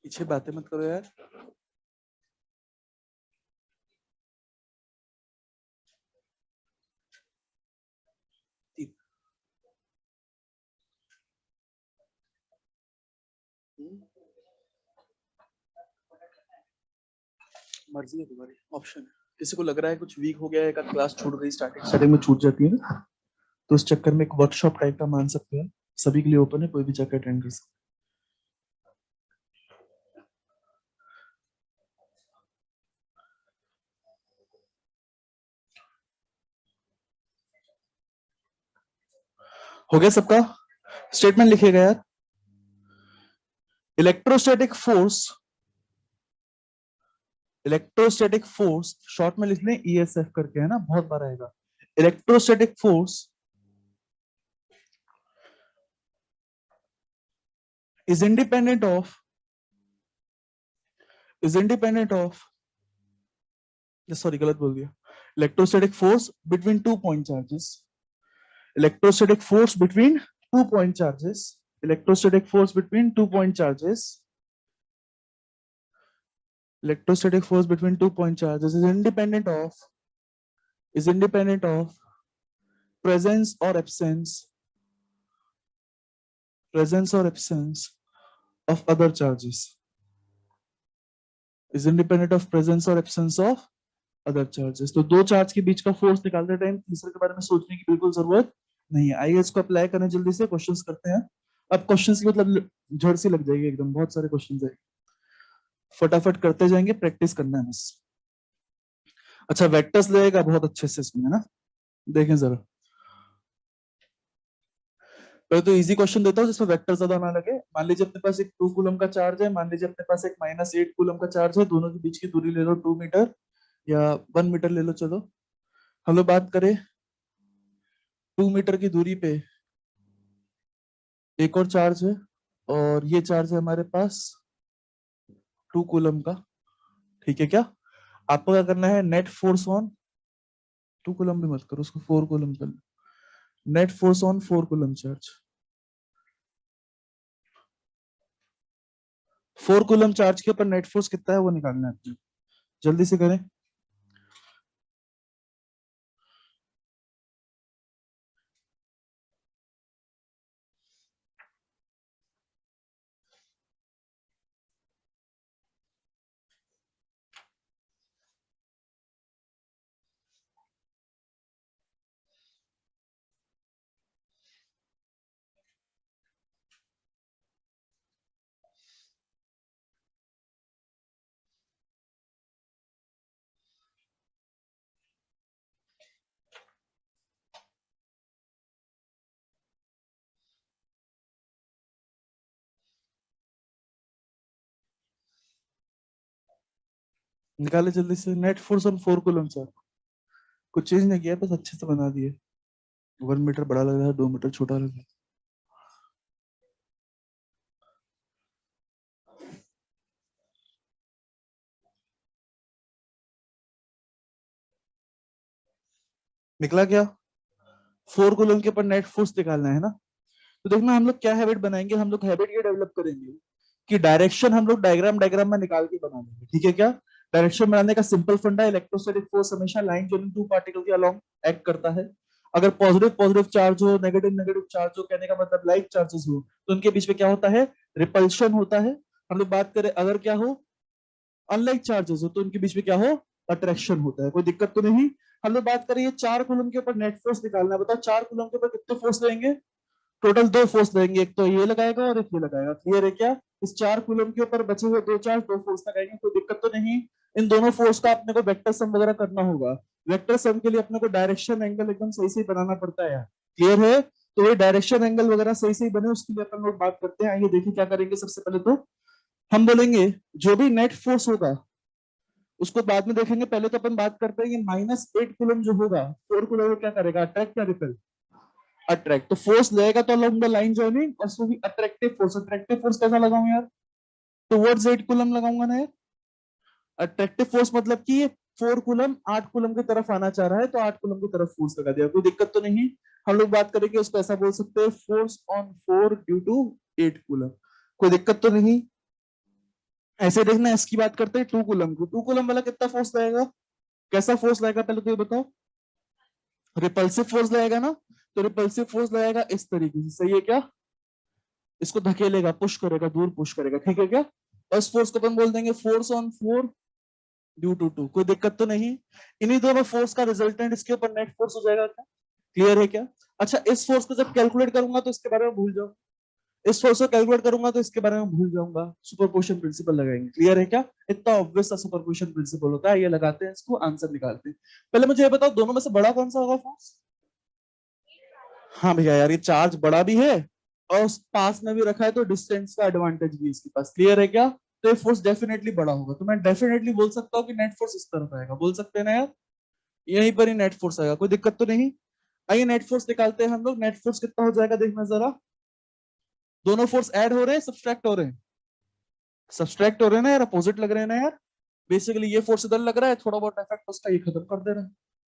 पीछे बातें मत करो यार। मर्जी है तुम्हारी, ऑप्शन है। किसी को लग रहा है कुछ वीक हो गया है, एक आध क्लास छूट गई, स्टार्टिंग स्टार्टिंग में छूट जाती है ना, तो उस चक्कर में एक वर्कशॉप टाइप का मान सकते हैं, सभी के लिए ओपन है, कोई भी जाकर अटेंड कर सकते हैं। हो गया सबका? स्टेटमेंट लिखिएगा यार। Electrostatic force, electrostatic force short में लिख लें ESF करके, है ना, बहुत बार आएगा। Electrostatic force is independent of, is independent of, sorry गलत बोल दिया, electrostatic force between 2 point charges, electrostatic force between 2 point charges, electrostatic force between 2 point charges, electrostatic force between 2 point charges is independent of presence or absence, presence or absence of other charges, is independent of presence or absence of other charges। तो दो charge के बीच का force निकालते time तीसरे के बारे में सोचने की बिल्कुल जरूरत नहीं है। आइए इसको अप्लाई करने जल्दी से, क्वेश्चंस करते हैं। अब क्वेश्चंस की मतलब झड़ सी लग जाएगी एकदम, बहुत सारे क्वेश्चंस है, फटाफट करते जाएंगे, प्रैक्टिस करना है बस। अच्छा वेक्टर्स लगेगा बहुत अच्छे से इसमें, है ना, देखें जरा। पहले तो इजी क्वेश्चन देता हूँ जिसमें वेक्टर ज्यादा ना लगे। मान लीजिए अपने पास एक 2 कूलम का चार्ज है, मान लीजिए अपने पास एक -8 कूलम का चार्ज है, दोनों के बीच की दूरी ले लो 2 मीटर या 1 मीटर ले लो, चलो हम लोग बात करें 2 मीटर की दूरी पे एक और चार्ज है, और ये चार्ज है हमारे पास 2 कूलम का, ठीक है क्या? आपको क्या करना है, नेट फोर्स ऑन 2 कूलम भी मत करो, उसको 4 कूलम कर लो, net force on 4 coulomb charge, 4 coulomb charge के ऊपर नेट फोर्स कितना है वो निकालना है आपको। जल्दी से करें। निकाले जल्दी से, net force on 4 coulomb charge, कुछ चेंज नहीं किया, बस अच्छे से बना दिए। 1 मीटर बड़ा लग रहा है, 2 मीटर छोटा लग रहा है। निकला क्या? 4 कूलम के ऊपर नेट फोर्स निकालना है ना। तो देखना हम लोग क्या हैबिट बनाएंगे, हम लोग हैबिट ये डेवलप करेंगे कि डायरेक्शन हम लोग डायग्राम डायग्राम में निकाल के बना लेंगे, ठीक है क्या। डायरेक्शन बनाने का सिंपल फंडा, इलेक्ट्रोस्टैटिक फोर्स हमेशा लाइन जोइनिंग टू पार्टिकल के अलोंग एक्ट करता है। अगर पॉजिटिव पॉजिटिव चार्ज हो, नेगेटिव नेगेटिव चार्ज हो, कहने का मतलब लाइक चार्जेस हो, तो उनके बीच में क्या होता है, रिपल्शन होता है। हम लोग बात करें अगर क्या हो, अनलाइक चार्जेस हो, तो उनके बीच में क्या हो, अट्रैक्शन होता है। कोई दिक्कत तो नहीं। हम लोग बात करें ये 4 कूलम के ऊपर नेट फोर्स निकालना है, बताओ 4 कूलम के ऊपर कितने फोर्स लेंगे। टोटल 2 फोर्स लेंगे, एक तो ये लगाएगा और एक ये लगाएगा। क्लियर है क्या। इस 4 कूलम के ऊपर बचे हुए 2 चार्ज 2 फोर्स लगाएंगे, कोई दिक्कत तो नहीं। इन दोनों फोर्स का अपने को वेक्टर सम वगैरह करना होगा। वेक्टर सम के लिए अपने को डायरेक्शन एंगल एकदम सही सही बनाना पड़ता है यार। क्लियर है। तो ये डायरेक्शन एंगल वगैरह सही सही बने उसके लिए अपन लोग बात करते हैं। आइए देखिए क्या करेंगे। सबसे पहले तो हम बोलेंगे जो भी नेट फोर्स होगा उसको बाद में देखेंगे, पहले तो अपन बात करते हैं कि -8 कूलम जो होगा 4 कूलम को क्या करेगा, अट्रैक्ट या रिपेल। अट्रैक्ट, तो फोर्स लगेगा तो अलोंग द लाइन जॉइनिंग, और उसमें भी अट्रैक्टिव फोर्स। अट्रैक्टिव फोर्स कैसा लगाऊं यार, टुवर्ड्स 8 कूलम लगाऊंगा ना यार। अट्रैक्टिव फोर्स मतलब कि ये 4 कूलम 8 कूलम की तरफ आना चाह रहा है, तो 8 कूलम की तरफ फोर्स लगा दिया, कोई दिक्कत तो नहीं। हम लोग बात करेंगे उसको ऐसा बोल सकते हैं, force on 4 due to 8 coulomb, कोई दिक्कत तो नहीं। ऐसे देखना, इसकी बात करते हैं 2 कूलम को। 2 कूलम वाला कितना फोर्स लगेगा, कैसा फोर्स लगेगा, पहले तो ये बताओ। रिपल्सिव फोर्स लगेगा ना, तो रिपल्सिव फोर्स लगेगा इस तरीके से, सही है क्या। इसको धकेलेगा, पुश करेगा, दूर पुश करेगा, ठीक है क्या। और इस फोर्स को अपन बोल देंगे फोर्स ऑन 4 ड्यू टू 2, कोई दिक्कत तो नहीं। इन्हीं दोनों फोर्स का रिजल्टेंट इसके ऊपर नेट फोर्स हो जाएगा क्या। क्लियर है क्या। अच्छा, इस फोर्स को जब कैलकुलेट करूंगा तो इसके बारे में भूल जाऊं, इस फोर्स को कैलकुलेट करूंगा तो इसके बारे में भूल जाऊंगा, सुपरपोजिशन प्रिंसिपल लगाएंगे। क्लियर है क्या। इतना ऑब्वियस सा सुपरपोजिशन प्रिंसिपल होता है। ये लगाते हैं, इसको आंसर निकालते हैं। पहले मुझे ये बताओ दोनों में से बड़ा कौन सा होगा फोर्स। हाँ भैया यार, ये चार्ज बड़ा भी है और पास में भी रखा है, तो डिस्टेंस का एडवांटेज भी इसके पास। क्लियर है क्या। तो ये फोर्स डेफिनेटली बड़ा होगा, तो मैं डेफिनेटली बोल सकता हूँ कि नेट फोर्स इस तरफ आएगा, बोल सकते हैं ना यार। यहीं पर ही नेट फोर्स आएगा, कोई दिक्कत तो नहीं। आइए नेट फोर्स निकालते हैं हम लोग। नेट फोर्स कितना हो जाएगा देखना जरा। दोनों फोर्स ऐड हो रहे हैं, सब्सट्रैक्ट हो रहे हैं, सब्सट्रैक्ट हो रहे हैं ना यार, अपोजिट लग रहे हैं ना यार। बेसिकली ये फोर्स इधर लग रहा है, थोड़ा बहुत इफेक्ट उसका ये खत्म कर दे रहा है।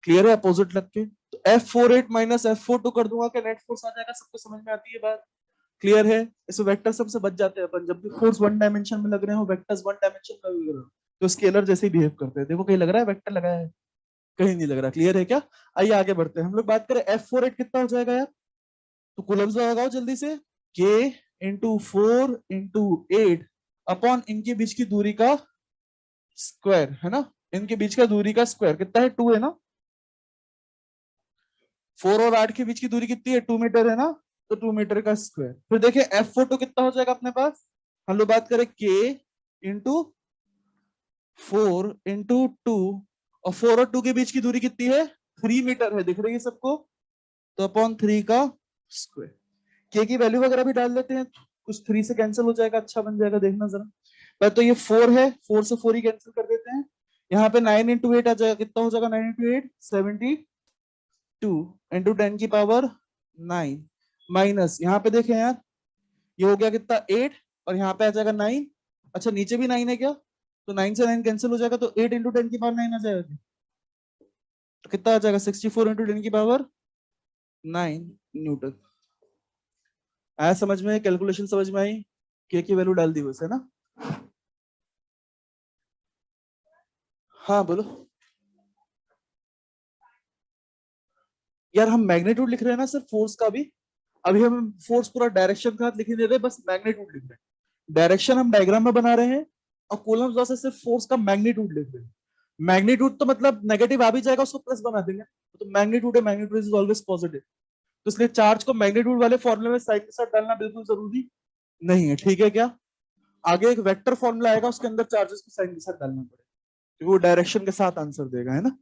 क्लियर है, अपोजिट लग के। तो F48 माइनस F42 कर दूंगा कि नेट फोर्स आ जाएगा। सबको समझ में आती है बात। क्लियर है। इस वेक्टर सबसे बच जाते हैं अपन, जब भी फोर्स वन डायमेंशन में लग रहे हो, वेक्टर्स वन डायमेंशन में लग रहे हो, तो स्केलर जैसे ही बिहेव करते हैं। देखो कहीं लग रहा है वेक्टर लगाया है, कहीं नहीं लग रहा। क्लियर है क्या। आइए आगे बढ़ते हैं। हम लोग बात करें F48 कितना हो जाएगा यार, तो कूलम्स लगाओ जल्दी से। K इंटू 4 इंटू 8 अपॉन इनके बीच की दूरी का स्क्वायर, है ना। इनके बीच का दूरी का स्क्वायर कितना है, 2 है ना। 4 और 8 के बीच की दूरी कितनी है, 2 मीटर है ना। तो 2 मीटर का स्क्वायर। फिर देखिए F42 कितना हो जाएगा अपने पास। हम लोग बात करें K इंटू 4 इंटू 2, और 4 और 2 के बीच की दूरी कितनी है, 3 मीटर है, दिख रही है सबको। तो अपॉन 3 का स्क्वायर। के की वैल्यू वगैरह भी डाल लेते हैं, कुछ 3 से कैंसिल हो जाएगा, अच्छा बन जाएगा, देखना जरा। पर तो ये 4 है, 4 से 4 ही कैंसिल कर देते हैं। यहाँ पे 9 इंटू 8 आ जाएगा, कितना हो जाएगा 9 इंटू 8 72 इंटू 10 की पावर 9, माइनस यहाँ पे देखें यार, ये हो गया कितना 8, और यहाँ पे आ जाएगा 9। अच्छा नीचे भी 9 है क्या, तो 9 से 9 कैंसिल हो जाएगा, तो 8 इंटू 10 की पावर 9 आ जाएगा। तो कितना आ जाएगा 64 इंटू 10 की पावर 9 न्यूटन। आया समझ में, कैलकुलेशन समझ में आई। के की वैल्यू डाल दी बस, है ना। हाँ बोलो। यार हम मैग्नीट्यूड लिख रहे हैं ना सर फोर्स का भी। अभी हम फोर्स पूरा डायरेक्शन का लिख नहीं दे रहे, बस मैग्नीट्यूड लिख रहे हैं। डायरेक्शन हम डायग्राम में बना रहे हैं, और कॉलम्स वजह से सिर्फ फोर्स का मैग्नीट्यूड लिख रहे हैं। मैग्नीट्यूड तो मतलब नेगेटिव आ भी जाएगा, उसको प्लस बना देंगे। तो मैग्नीट्यूड है, मैग्नीट्यूड इज ऑलवेज पॉजिटिव। तो इसलिए चार्ज को मैग्नीट्यूड वाले फॉर्मूले में साइन के साथ डालना बिल्कुल जरूरी नहीं है, ठीक है क्या। आगे एक वेक्टर फॉर्मूला आएगा, उसके अंदर चार्जेस को साइन के साथ डालना पड़ेगा, क्योंकि वो डायरेक्शन के साथ आंसर देगा, है ना।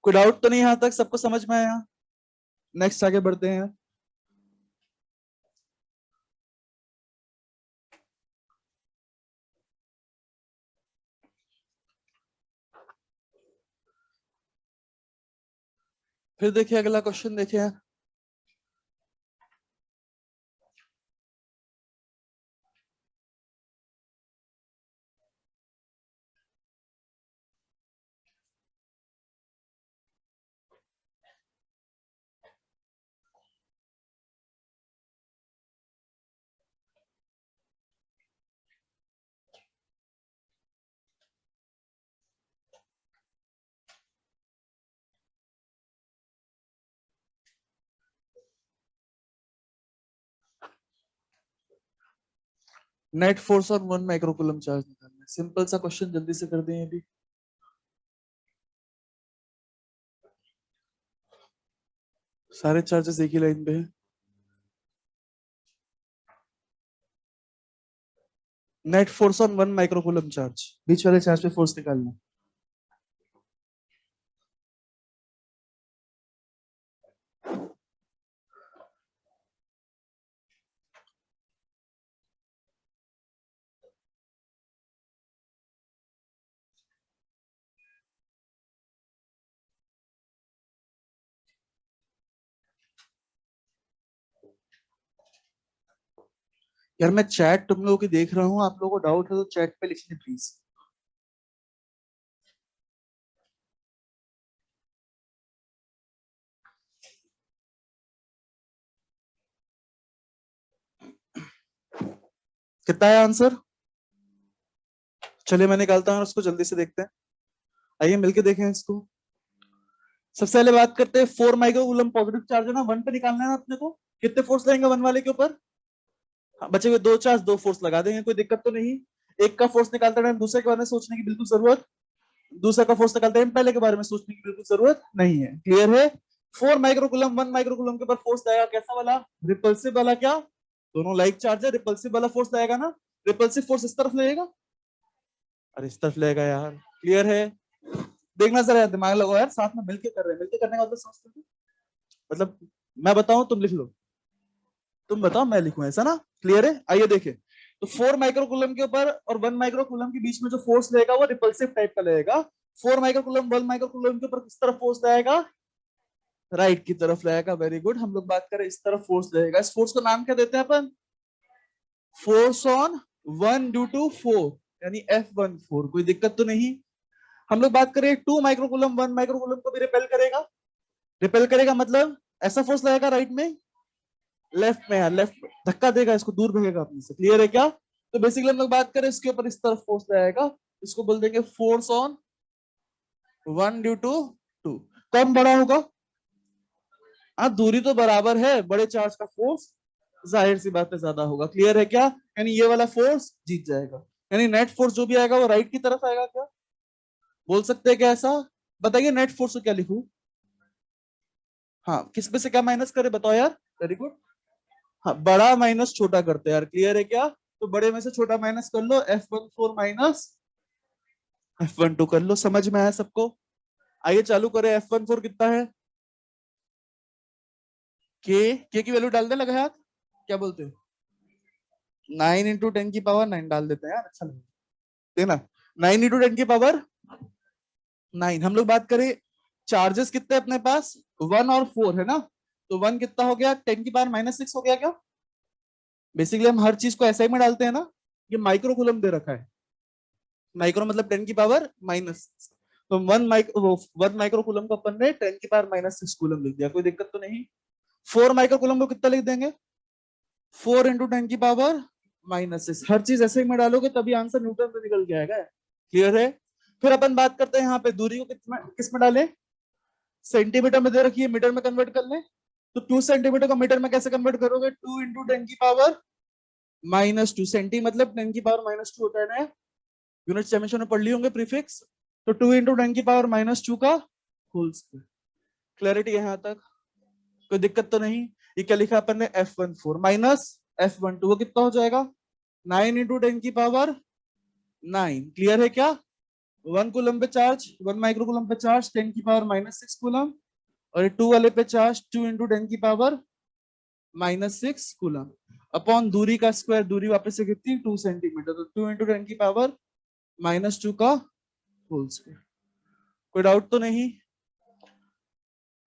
कोई डाउट तो नहीं, यहां तक सबको समझ में आया। नेक्स्ट आगे बढ़ते हैं। फिर देखिए अगला क्वेश्चन देखिए। Net force on 1 microcoulomb charge निकालना है। सिंपल सा क्वेश्चन, जल्दी से कर दें ये भी। सारे चार्जेस एक ही लाइन पे है। Net force on 1 microcoulomb charge, बीच वाले चार्ज पे फोर्स निकालना। यार मैं चैट तुम लोगों की देख रहा हूँ, आप लोगों को डाउट है तो चैट पे लिखिए प्लीज। कितना है आंसर? चलिए मैं निकालता हूँ उसको, जल्दी से देखते हैं। आइए मिलके देखें इसको। सबसे पहले बात करते हैं 4 माइक्रोकूलम पॉजिटिव चार्ज है ना, 1 पे निकालना है ना अपने को। कितने फोर्स लगेंगे 1 वाले के ऊपर? हाँ, बचे हुए 2 चार्ज 2 फोर्स लगा देंगे, कोई दिक्कत तो नहीं। एक का फोर्स निकालते टाइम दूसरे के बारे में सोचने की बिल्कुल जरूरत, दूसरा का फोर्स निकालते टाइम पहले के बारे में सोचने की बिल्कुल जरूरत नहीं है। क्लियर है? 4 माइक्रोकूलम 1 माइक्रोकूलम के ऊपर फोर्स लगेगा कैसा वाला? रिपल्सिव वाला। क्या दोनों लाइक चार्ज है, रिपल्सिव वाला फोर्स लगेगा ना। रिपल्सिव फोर्स इस तरफ लगेगा, अरे इस तरफ लगेगा यार। क्लियर है? देखना जरा, दिमाग लगाओ यार, साथ में मिलके कर रहे हैं, मिलके करने का मतलब समझते हो? मतलब मैं बताऊं तुम लिख लो, तुम बताओ मैं लिखूं, ऐसा ना। क्लियर है? आइए देखें। तो 4 माइक्रोकूलम के ऊपर और 1 माइक्रोकूलम के बीच में जो फोर्स लगेगा वो रिपल्सिव टाइप का लगेगा। 4 माइक्रोकूलम 1 माइक्रोकूलम के ऊपर किस तरफ फोर्स लगेगा? राइट की तरफ लगेगा। Very good. हम लोग बात करें इस तरफ फोर्स लगेगा, इस फोर्स को नाम क्या देते हैं अपन? फोर्स ऑन 1 ड्यू टू 4, यानी F14। कोई दिक्कत तो नहीं। हम लोग बात करें 2 माइक्रोकूलम 1 माइक्रोकूलम को भी रिपेल करेगा। रिपेल करेगा मतलब ऐसा फोर्स लगेगा राइट में, लेफ्ट में, लेफ्ट धक्का देगा, इसको दूर भेजेगा अपने से। क्लियर है क्या? तो बेसिकली हम लोग बात करें इसके ऊपर इस तरफ फोर्स लगेगा, इसको बोल देंगे फोर्स ऑन 1 ड्यू टू 2। कौन बड़ा होगा? हाँ, दूरी तो बराबर है, बड़े चार्ज का फोर्स जाहिर सी बात है ज्यादा होगा। क्लियर है क्या? यानी ये वाला फोर्स जीत जाएगा, यानी नेट फोर्स जो भी आएगा वो राइट की तरफ आएगा। क्या बोल सकते हैं क्या ऐसा? बताइए नेट फोर्स को क्या लिखूं? हाँ, किस पे से क्या माइनस करे बताओ यार। Very good. हाँ, बड़ा माइनस छोटा करते हैं यार। क्लियर है क्या? तो बड़े में से छोटा माइनस कर लो, F14 माइनस F12 कर लो। समझ में आया सबको? आइए चालू करें। F14 कितना है? के की वैल्यू डाल दे लगा हाथ, क्या बोलते हो? 9 इंटू 10 की पावर 9 डाल देते हैं यार, अच्छा लगेगा। देना 9 इंटू 10 की पावर 9। हम लोग बात करें चार्जेस कितने अपने पास? 1 और 4 है ना। तो 1 कितना हो गया? 10 की पावर -6 हो गया क्या? बेसिकली हम हर चीज को ऐसा ही में डालते हैं ना। ये माइक्रोकूलम दे रखा है, माइक्रो मतलब 10 की पावर-6। तो 1 माइक्रोकूलम को अपन ने 10 की पावर-6 कूलम लिख दिया, कोई दिक्कत तो नहीं। 4 माइक्रोकूलम को कितना लिख देंगे? 4 इंटू 10 की पावर-6। हर चीज ऐसे ही में डालोगे तभी आंसर न्यूटन में निकल के आएगा। क्लियर है? फिर अपन बात करते हैं यहाँ पे दूरी को किस में डालें। सेंटीमीटर में दे रखी है, मीटर में कन्वर्ट कर लें। तो 2 सेंटीमीटर को मीटर में कैसे कन्वर्ट करोगे? 2 इंटू 10 की पावर-2। सेंटी मतलब 10 की पावर-2 होता है ना, यूनिट हमेशा में पढ़ लिए होंगे प्रीफिक्स। तो 2 इंटू 10 की पावर-2 का होल स्क्वायर। क्लैरिटी है यहाँ तक? कोई दिक्कत तो नहीं। ये क्या लिखा अपन ने? F14 माइनस F12, वो कितना हो जाएगा? 9 इंटू 10 की पावर-9। क्लियर है क्या? 1 कूलम पे चार्ज, 1 माइक्रोकूलम पे चार्ज 10 की पावर-6 कूलम, और ये 2 वाले पे चार्ज 2 इंटू 10 की पावर-6 कूलम अपॉन दूरी का स्क्वायर। दूरी वापस से कितनी? 2 सेंटीमीटर। तो 2 इंटू 10 की पावर-2 का होल स्क्वायर। कोई डाउट तो नहीं?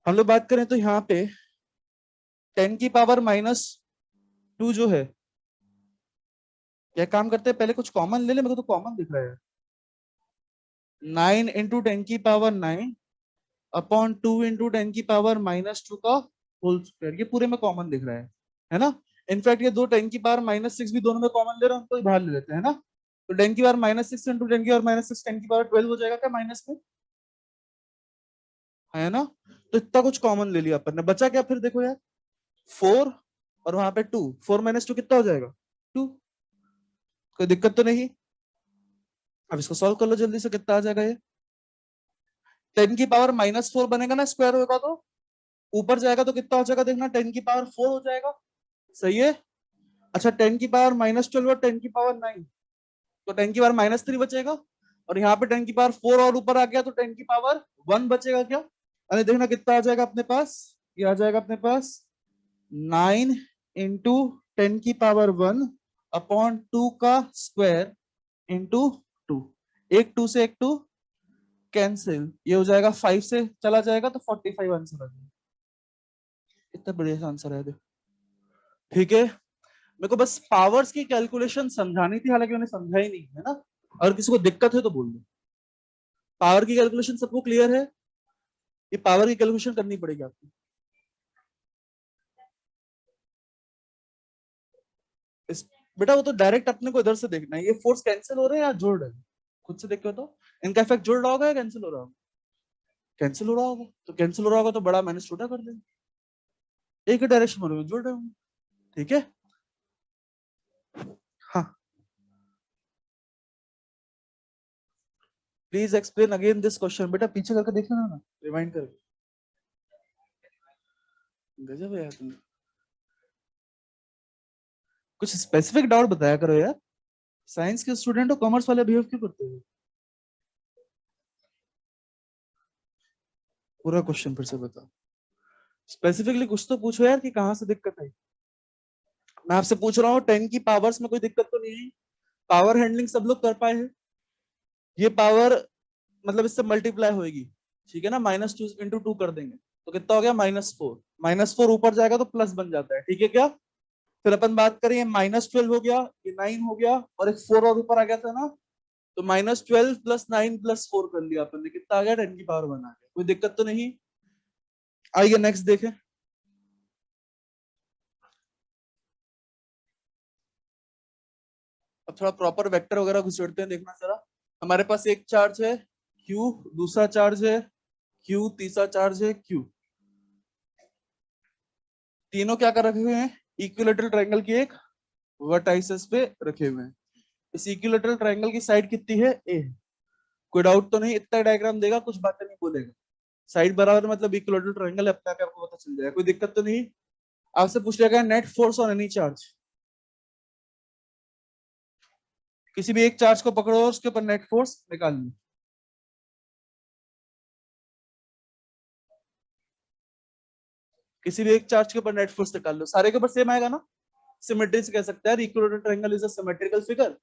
हम लोग बात करें तो यहाँ पे 10 की पावर-2 जो है, क्या काम करते हैं? पहले कुछ कॉमन ले ले, मेरे को तो कॉमन दिख रहा है। 9 इंटू 10 की पावर-9 अपॉन 2 इंटू 10 की पावर-2 का होल स्क्वायर। ये पूरे में कॉमन दिख रहा है ना। इनफैक्ट ये दो 10 की पावर-6 भी दोनों में कॉमन ले रहे हैं, उनको बाहर ले लेते हैं ना। तो 10 की पावर-6 इंटू 10 की पावर-6 10 की पावर-12 हो जाएगा क्या माइनस में? है ना। तो इतना कुछ कॉमन ले लिया अपन ने, बचा क्या फिर देखो यार? 4 और वहां पे 2, 4 - 2 कितना हो जाएगा? 2। कोई दिक्कत तो नहीं? अब इसको सॉल्व कर लो जल्दी से, कितना आ जाएगा ये? 10 की पावर -4 बनेगा ना, स्क्वायर होगा तो ऊपर जाएगा तो कितना हो जाएगा देखना, 10 की पावर 4 हो जाएगा। सही है। अच्छा 10 की पावर -12 और 10 की पावर 9, तो 10 की पावर -3 बचेगा, और यहाँ पे 10 की पावर 4 और ऊपर आ गया तो 10 की पावर 1 बचेगा क्या? अरे देखना कितना आ जाएगा अपने पास, ये आ जाएगा अपने पास 9 इंटू 10 की पावर 1 अपॉन 2 का स्क्वायर इंटू 2, एक 2 से एक 2 कैंसिल, ये हो जाएगा 5 से चला जाएगा तो 45 आंसर आ जाएगा। इतना बढ़िया आंसर है। ठीक है, मेरे को बस पावर्स की कैलकुलेशन समझानी थी, हालांकि मैंने समझा ही नहीं है ना। अगर किसी को दिक्कत है तो बोल दो। पावर की कैलकुलेशन सबको क्लियर है? ये पावर की कैलकुलेशन करनी पड़ेगी आपको। बेटा वो तो डायरेक्ट अपने को इधर से देखना है, ये फोर्स कैंसिल हो रहे हैं या जुड़ रहे हैं, खुद से देख के तो इनका इफेक्ट जुड़ रहा होगा या कैंसिल हो रहा होगा? कैंसिल हो रहा होगा, तो कैंसिल हो रहा होगा तो बड़ा माइनस छोटा कर देंगे, एक ही डायरेक्शन में जुड़ रहे होंगे। ठीक है, हाँ please explain again this question. बेटा पीछे करके देख लेना ना, रिमाइंड करके। गजब है यार तुम, कुछ स्पेसिफिक डाउट बताया करो यार। साइंस के स्टूडेंट हो, कॉमर्स वाले बिहेव क्यों करते हो? पूरा क्वेश्चन फिर से बताओ, स्पेसिफिकली कुछ तो पूछो यार कि कहां से दिक्कत आई। मैं आपसे पूछ रहा हूँ 10 की पावर्स में कोई दिक्कत तो नहीं है? पावर हैंडलिंग सब लोग कर पाए हैं? ये पावर मतलब इससे मल्टीप्लाई होगी, ठीक है ना, -2 इंटू 2 कर देंगे तो कितना हो गया -4, -4 ऊपर जाएगा तो प्लस बन जाता है, ठीक है क्या? फिर अपन बात करें, ये -12 हो गया, ये 9 हो गया, और एक 4 और ऊपर आ गया था ना, तो -12 + 9 + 4 कर लिया अपन ने, कितना आ गया? 10 की पावर 1 आ गया। कोई दिक्कत तो नहीं? आइए नेक्स्ट देखें। अब थोड़ा प्रॉपर वेक्टर वगैरह घुसेड़ते हैं, देखना जरा। हमारे पास एक चार्ज है Q, दूसरा चार्ज है Q, तीसरा चार्ज है Q, तीनों क्या कर रखे हुए हैं? इक्विलेटरल ट्रायंगल की एक वर्टाइसिस पे रखे हुए हैं। इस इक्विलेटरल ट्रायंगल की साइड कितनी है? A। कोई डाउट तो नहीं? इतना डायग्राम देगा, कुछ बातें नहीं बोलेगा, साइड बराबर मतलब इक्विलेटरल ट्रायंगल है, अपने आप आपको पता चल जाएगा। कोई दिक्कत तो नहीं? आपसे पूछ लिया गया net force on any charge, किसी भी एक चार्ज को पकड़ो और उसके ऊपर नेट फोर्स निकाल लो। किसी भी एक चार्ज के ऊपर नेट फोर्स निकाल लो, सारे के ऊपर सेम आएगा ना? सिमेट्री से कह सकते हैं equilateral triangle is a symmetrical figure,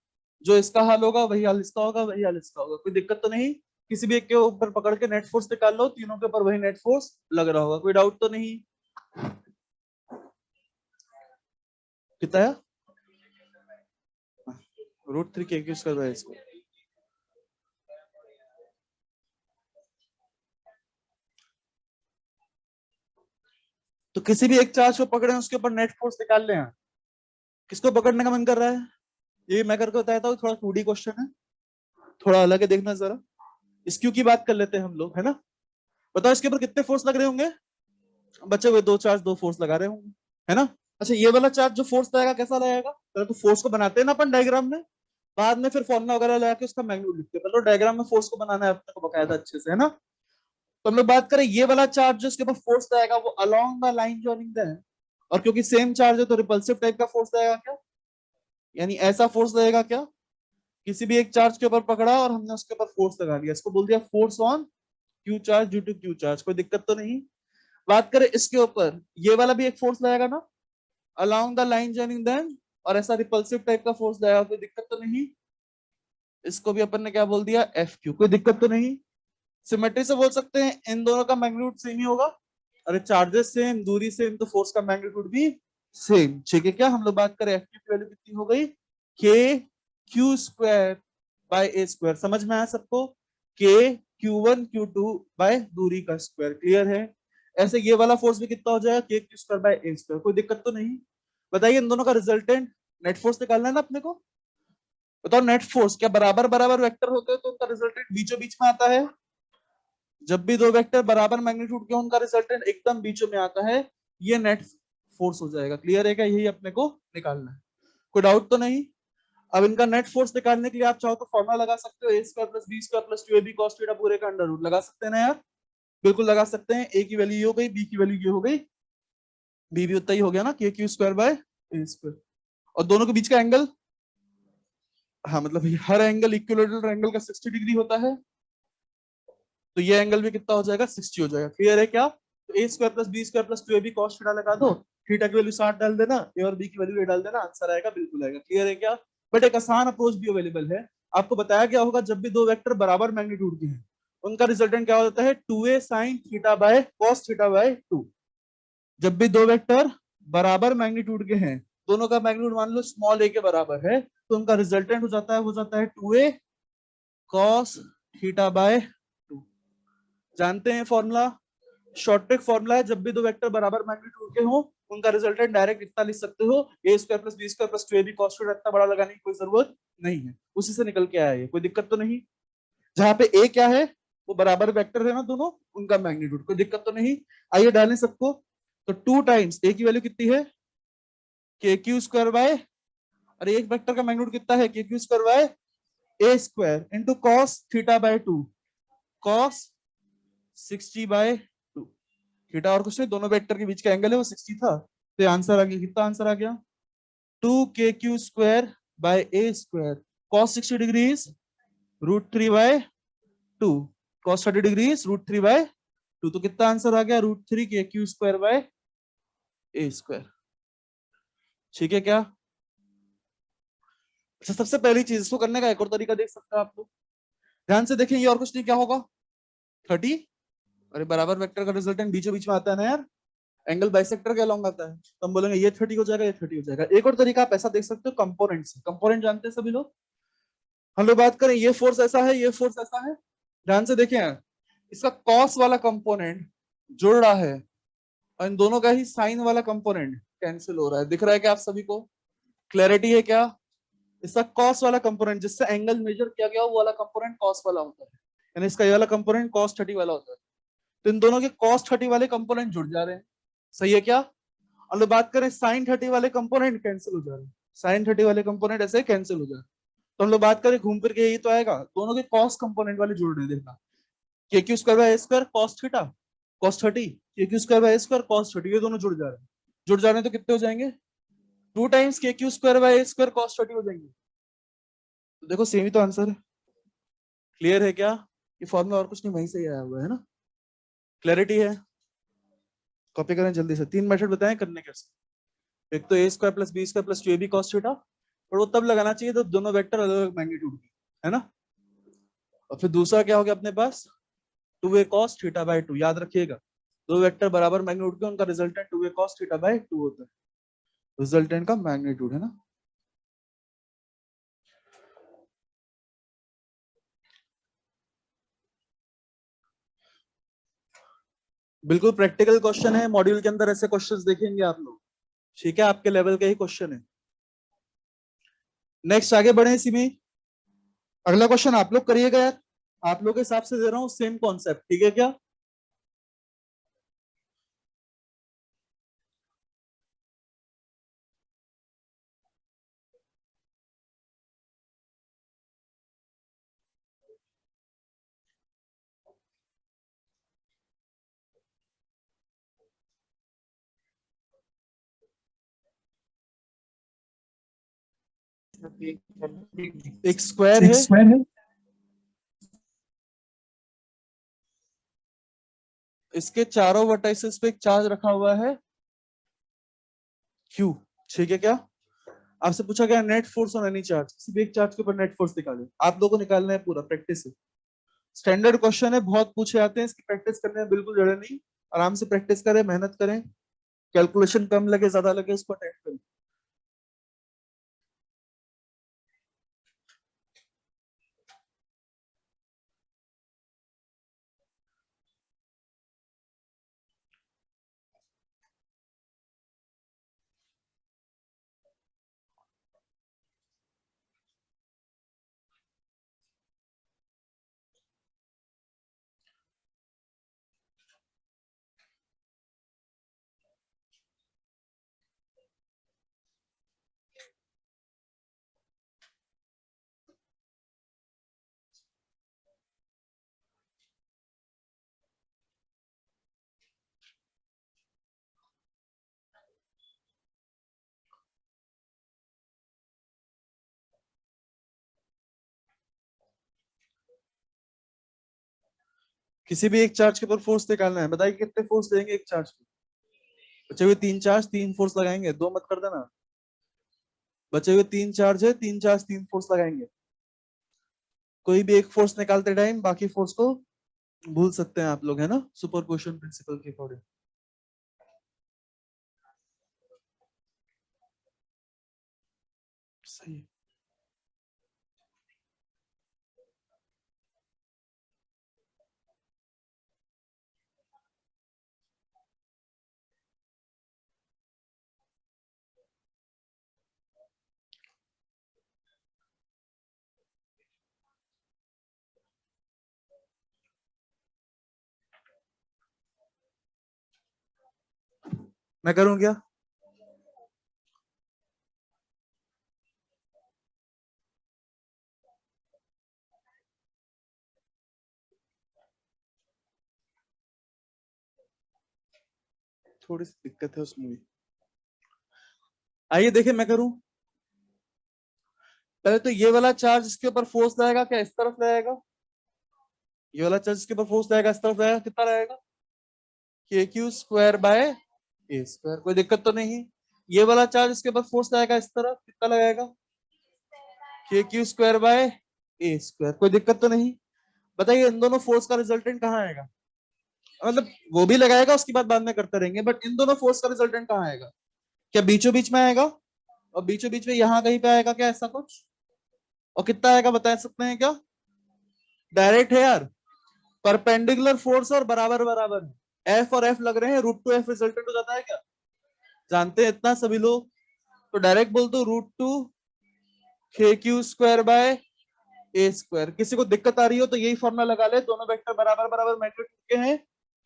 जो इसका हाल होगा वही हाल इसका होगा, वही हाल इसका होगा। कोई दिक्कत तो नहीं? किसी भी एक के ऊपर पकड़ के नेट फोर्स निकाल लो, तीनों के ऊपर वही नेट फोर्स लग रहा होगा। कोई डाउट तो नहीं? कितना है? √3 के यूज कर रहा है इसको। तो किसी भी एक चार्ज को पकड़े उसके ऊपर नेट फोर्स निकाल लें। किसको पकड़ने का मन कर रहा है? ये मैं करके बताया था, थोड़ा 2D क्वेश्चन है, थोड़ा अलग है, देखना जरा। इस क्यू की बात कर लेते हैं हम लोग, है ना। बताओ इसके ऊपर कितने फोर्स लग रहे होंगे? बचे हुए दो चार्ज, दो फोर्स लगा रहे होंगे, है ना। अच्छा ये वाला चार्ज जो फोर्स लगाएगा कैसा लगाएगा? पहले तो फोर्स को बनाते हैं ना अपन डायग्राम में, बाद में फिर फॉर्मुला वगैरह लगा के उसका मैग्नीट्यूड लिखते हैं। पहले तो डायग्राम में फोर्स को बनाना है अपने को बकायदा अच्छे से, है ना। तो हम लोग बात करें ये वाला चार्ज जो इसके ऊपर फोर्स लगाएगा वो along the line joining the है, और क्योंकि सेम चार्ज है तो रिपल्सिव टाइप का फोर्स लगेगा क्या? यानी ऐसा फोर्स लगेगा क्या? किसी भी एक चार्ज के ऊपर पकड़ा और हमने उसके ऊपर फोर्स लगा दिया, इसको बोल दिया force on Q charge due to Q charge. कोई दिक्कत तो नहीं? बात करें इसके ऊपर, ये वाला भी एक फोर्स लगेगा ना along the line joining them, और ऐसा रिपल्सिव टाइप का फोर्स लगेगा। कोई दिक्कत तो नहीं? इसको भी अपन ने क्या बोल दिया? F Q. कोई दिक्कत तो नहीं? सिमेट्री से बोल सकते हैं इन दोनों का मैग्नीट्यूड सेम ही होगा। अरे चार्जेस सेम, दूरी सेम, तो फोर्स का मैग्नीट्यूड भी सेम, ठीक है क्या? हम लोग बात करें एफ क्यू की वैल्यू कितनी हो गई? के Q square by A square. समझ में आया सबको? के Q1 Q2 बाय दूरी का स्क्वायर। क्लियर है? ऐसे ये वाला फोर्स भी कितना हो जाएगा? K Q square by A square. कोई दिक्कत तो नहीं? बताइए इन दोनों का रिजल्टेंट नेट फोर्स निकालना है ना अपने को। बताओ नेट फोर्स क्या बराबर बराबर वेक्टर होते हैं तो उनका रिजल्टेंट बीचों बीच में आता है? जब भी दो वेक्टर बराबर मैग्नीट्यूड के उनका रिजल्टेंट एकदम बीचों में आता है, ये नेट फोर्स हो जाएगा। क्लियर है क्या? यही अपने को निकालना है। कोई डाउट तो नहीं? अब इनका नेट फोर्स निकालने के लिए आप चाहो तो फॉर्मुला लगा सकते हो, a square plus b square plus 2ab cos theta पूरे का अंडर रूट लगा सकते हैं ना यार, बिल्कुल लगा सकते हैं। ए की वैल्यू ये हो गई, बी की वैल्यू ये हो गई, बी भी उतना ही हो गया ना, के Q square by A square. और दोनों के बीच का एंगल, हाँ मतलब हर एंगल इक्विलैटरल एंगल का 60 डिग्री होता है, तो ये एंगल भी कितना हो जाएगा, 60 हो जाएगा। क्लियर है क्या? तो a square plus b square plus 2ab cos theta लगा दो, थीटा की वैल्यू 60 डाल देना, ए और बी की वैल्यू 8 डाल देना, आंसर आएगा, बिल्कुल आएगा। क्लियर है क्या? बट एक आसान अप्रोच भी अवेलेबल है। आपको बताया गया होगा जब भी दो वेक्टर बराबर मैग्नीट्यूड के हैं उनका रिजल्टेंट क्या होता है, 2a sin theta by cos theta by 2। जब भी दो वेक्टर बराबर मैग्नीट्यूड के हैं, दोनों का मैग्नीट्यूड मान लो स्मॉल ए के बराबर है, तो उनका रिजल्टेंट हो जाता है 2a cos थीटा बाय 2। जानते हैं फॉर्मूला, शॉर्ट ट्रिक फॉर्मूला है, जब भी दो वेक्टर बराबर मैग्नीट्यूड के हो उनका रिजल्टेंट डायरेक्ट इतना लिख सकते हो, a square plus b square plus 2ab cos theta. इतना बड़ा लगाने की कोई जरूरत नहीं है, उसी से निकल के आया है, कोई दिक्कत तो नहीं। जहां पे ए क्या है, वो बराबर वेक्टर है ना दोनों, उनका मैग्नीट्यूड, कोई दिक्कत तो नहीं। आइए डालें सबको। तो 2 टाइम्स ए की वैल्यू कितनी है, के क्यू स्क्वायर बाय, अरे एक वेक्टर का मैग्नीट्यूड कितना है, K Q square by A square into cos theta by 2, cos 60 by 2। Theta और कुछ नहीं, दोनों वेक्टर के बीच का एंगल है वो 60 था, तो आंसर आ गया, कितना आंसर आ गया, 2 square by A square cos 60 degree √3 by 2, cos 30 degree √3 by 2। तो कितना आंसर आ गया, √3 के स्क्वायर बाय ए स्क्वायर। ठीक है क्या? अच्छा, सबसे पहली चीज इसको करने का एक और तरीका देख सकते हो आप लोग, ध्यान से देखें, ये और कुछ नहीं, क्या होगा, 30, अरे बराबर वेक्टर का रिजल्टेंट बीचों बीच में आता है ना यार, एंगल बाइसेक्टर के अलॉन्ग आता है, तो हम बोलेंगे ये 30 हो जाएगा, ये 30 हो जाएगा। एक और तरीका आप ऐसा देख सकते हो कंपोनेंट से, कंपोनेंट जानते हैं सभी लोग। हम लोग बात करें, ये फोर्स ऐसा है, ये फोर्स ऐसा है, ध्यान से देखें यार, इसका कॉस वाला कंपोनेंट जुड़ रहा है और इन दोनों का ही साइन वाला कंपोनेंट कैंसिल हो रहा है। दिख रहा है क्या आप सभी को, क्लैरिटी है क्या? इसका कॉस वाला कंपोनेंट जिससे एंगल मेजर किया गया वो वाला कंपोनेंट कॉस वाला होता है, यानी इसका ये वाला कंपोनेंट cos 30 वाला होता है, तो इन दोनों के cos 30 वाले कंपोनेंट जुड़ जा रहे हैं। सही है क्या? और बात करें sin 30 वाले कंपोनेंट कैंसिल हो जा रहे हैं, sin 30 वाले कंपोनेंट ऐसे कैंसिल हो जा रहे हैं। तो हम लोग बात करें घूम फिर के यही तो आएगा, दोनों के cos कंपोनेंट वाले जुड़ रहे हैं। देखना, के Q square by A square cos theta cos 30, के Q square by A square cos 30, ये दोनों जुड़ जा रहे हैं। जुड़ जा रहे हैं तो कितने हो जाएंगे, 2 टाइम्स के Q square by A square cos 30 हो जाएंगे। तो देखो सेम ही तो आंसर है। क्लियर है क्या? ये फॉर्मूला और कुछ नहीं, वहीं से ही आया हुआ है ना। क्लैरिटी है? कॉपी करें जल्दी से, 3 मेथड बताएं करने कैसे। एक तो a square plus b square plus 2ab cos theta, और वो तब लगाना चाहिए तो दोनों वेक्टर अलग अलग मैग्नीट्यूड के, है ना। और फिर दूसरा क्या हो गया अपने पास, 2a cos थीटा बाय 2। याद रखिएगा, दो वेक्टर बराबर मैग्नीट्यूड के उनका resultant 2a cos theta by 2 होता है, रिजल्टेंट का मैग्नीट्यूड, है ना। बिल्कुल प्रैक्टिकल क्वेश्चन है, मॉड्यूल के अंदर ऐसे क्वेश्चंस देखेंगे आप लोग, ठीक है, आपके लेवल के ही क्वेश्चन है। नेक्स्ट आगे बढ़े इसी में, अगला क्वेश्चन आप लोग करिएगा यार, आप लोग के हिसाब से दे रहा हूँ, सेम कॉन्सेप्ट, ठीक है क्या। एक स्क्वायर है, इसके चारों वर्टाइसेस पे एक चार्ज रखा हुआ है Q, ठीक है क्या। आपसे पूछा गया net force on any charge, किसी भी एक चार्ज के ऊपर नेट फोर्स निकाले, आप लोगों को निकालना है, पूरा प्रैक्टिस है, स्टैंडर्ड क्वेश्चन है, बहुत पूछे आते हैं, इसकी प्रैक्टिस करने में बिल्कुल जड़े नहीं, आराम से प्रैक्टिस करें, मेहनत करें, कैलकुलेशन कम लगे ज्यादा लगे इसको अटेंड करें। किसी भी एक चार्ज के ऊपर फोर्स निकालना है, बताइए कितने फोर्स देंगे एक चार्ज पे? बचे हुए 3 चार्ज 3 फोर्स लगाएंगे, 2 मत कर देना। बचे हुए 3 चार्ज है, 3 चार्ज 3 फोर्स लगाएंगे। कोई भी एक फोर्स निकालते टाइम बाकी फोर्स को भूल सकते हैं आप लोग, है ना, सुपरपोजिशन प्रिंसिपल के अकॉर्डिंग। सही है। मैं करूं क्या? थोड़ी सी दिक्कत है उसमें भी। आइए देखिए मैं करूं। पहले तो ये वाला चार्ज इसके ऊपर फोर्स लगेगा क्या, इस तरफ लगेगा? ये वाला चार्ज इसके ऊपर फोर्स लगेगा, इस तरफ लगेगा, कितना लगेगा? के Q square by A square. कोई दिक्कत तो नहीं? ये वाला चार्ज इसके ऊपर फोर्स लगेगा इस तरफ, कितना लगेगा? के Q square by A square. कोई दिक्कत तो नहीं? बताइए इन दोनों फोर्स का रिजल्टेंट कहाँ आएगा? मतलब वो भी लगाएगा, उसकी बात बाद में करते रहेंगे, बट इन दोनों फोर्स का रिजल्टेंट कहाँ आएगा? क्या बीचों बीच में आएगा? और बीचों बीच में यहाँ कहीं पे आएगा क्या, ऐसा कुछ? और कितना आएगा बता सकते हैं क्या? डायरेक्ट है यार, परपेंडिकुलर फोर्स और बराबर बराबर है, एफ और एफ लग रहे हैं, रूट टू एफ रिजल्टेंट हो जाता है क्या? जानते हैं इतना सभी लोग? तो डायरेक्ट बोल दो root two k Q square by A square. किसी को दिक्कत आ रही हो तो यही फॉर्मूला लगा ले, दोनों वेक्टर बराबर बराबर मैग्नीट्यूड के हैं,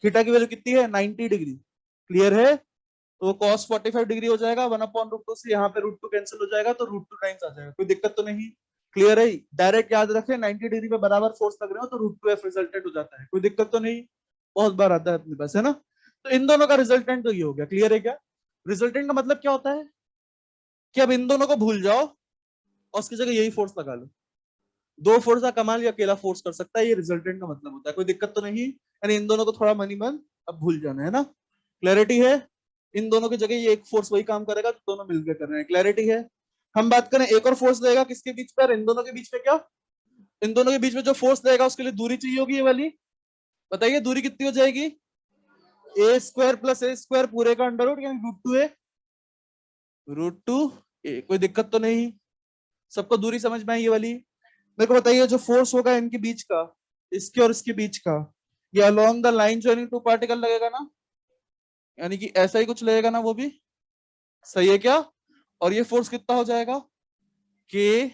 थीटा की वैल्यू कितनी है 90 डिग्री। क्लियर है? तो वो cos 45 डिग्री हो जाएगा, 1/√2 से यहाँ पे रूट टू कैंसिल हो जाएगा, तो रूट टू टाइम्स आ जाएगा। कोई दिक्कत तो नहीं? क्लियर है? डायरेक्ट याद रखें 90 डिग्री पे बराबर फोर्स लग रहे हो तो रूट टू एफ रिजल्टेंट हो जाता है। कोई दिक्कत तो नहीं? बहुत बार आता है अपने पास, है ना? तो इन दोनों का रिजल्टेंट तो ये हो गया। क्लियर है क्या? रिजल्टेंट का मतलब क्या होता है कि अब इन दोनों को भूल जाओ और उसकी जगह यही फोर्स लगा लो। दो फोर्स का कमाल या अकेला फोर्स कर सकता है, ये रिजल्टेंट का मतलब होता है। कोई दिक्कत तो नहीं? यानी इन दोनों को थोड़ा मनी मन अब भूल जाना है ना। क्लैरिटी है? इन दोनों की जगह ये एक फोर्स वही काम करेगा, तो दोनों मिलकर कर रहे हैं। क्लैरिटी है? हम बात करें एक और फोर्स लगेगा किसके बीच पर, इन दोनों के बीच में। क्या इन दोनों के बीच में जो फोर्स लगेगा उसके लिए दूरी चाहिए होगी, ये वाली। बताइए दूरी कितनी हो जाएगी? ए स्क्वायर प्लस ए स्क्वायर पूरे का अंडर रूट, यानी रूट टू ए, रूट टू ए। कोई दिक्कत तो नहीं? सबको दूरी समझ में आई ये वाली? मेरे को बताइए जो फोर्स होगा इनके बीच का, इसके और इसके बीच का, ये along the line joining two particle लगेगा ना, यानी कि ऐसा ही कुछ लगेगा ना, वो भी सही है क्या? और ये फोर्स कितना हो जाएगा? के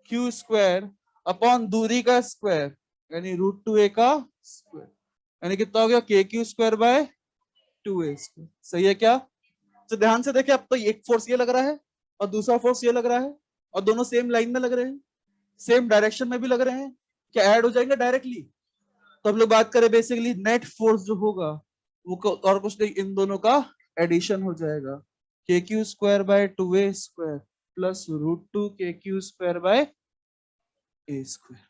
क्यू स्क्वायर अपॉन दूरी का स्क्वायर, यानी रूट टू ए का स्क्वायर, यानी कितना हो गया? के Q square by two a square. सही है क्या? तो ध्यान से देखिए, अब तो एक फोर्स ये लग रहा है और दूसरा फोर्स ये लग रहा है, और दोनों सेम लाइन में लग रहे हैं, सेम डायरेक्शन में भी लग रहे हैं। क्या ऐड हो जाएंगे डायरेक्टली? तो हम लोग बात करें बेसिकली नेट फोर्स जो होगा वो और कुछ नहीं, इन दोनों का एडिशन हो जाएगा। K Q square by two a square plus root two k Q square by A square.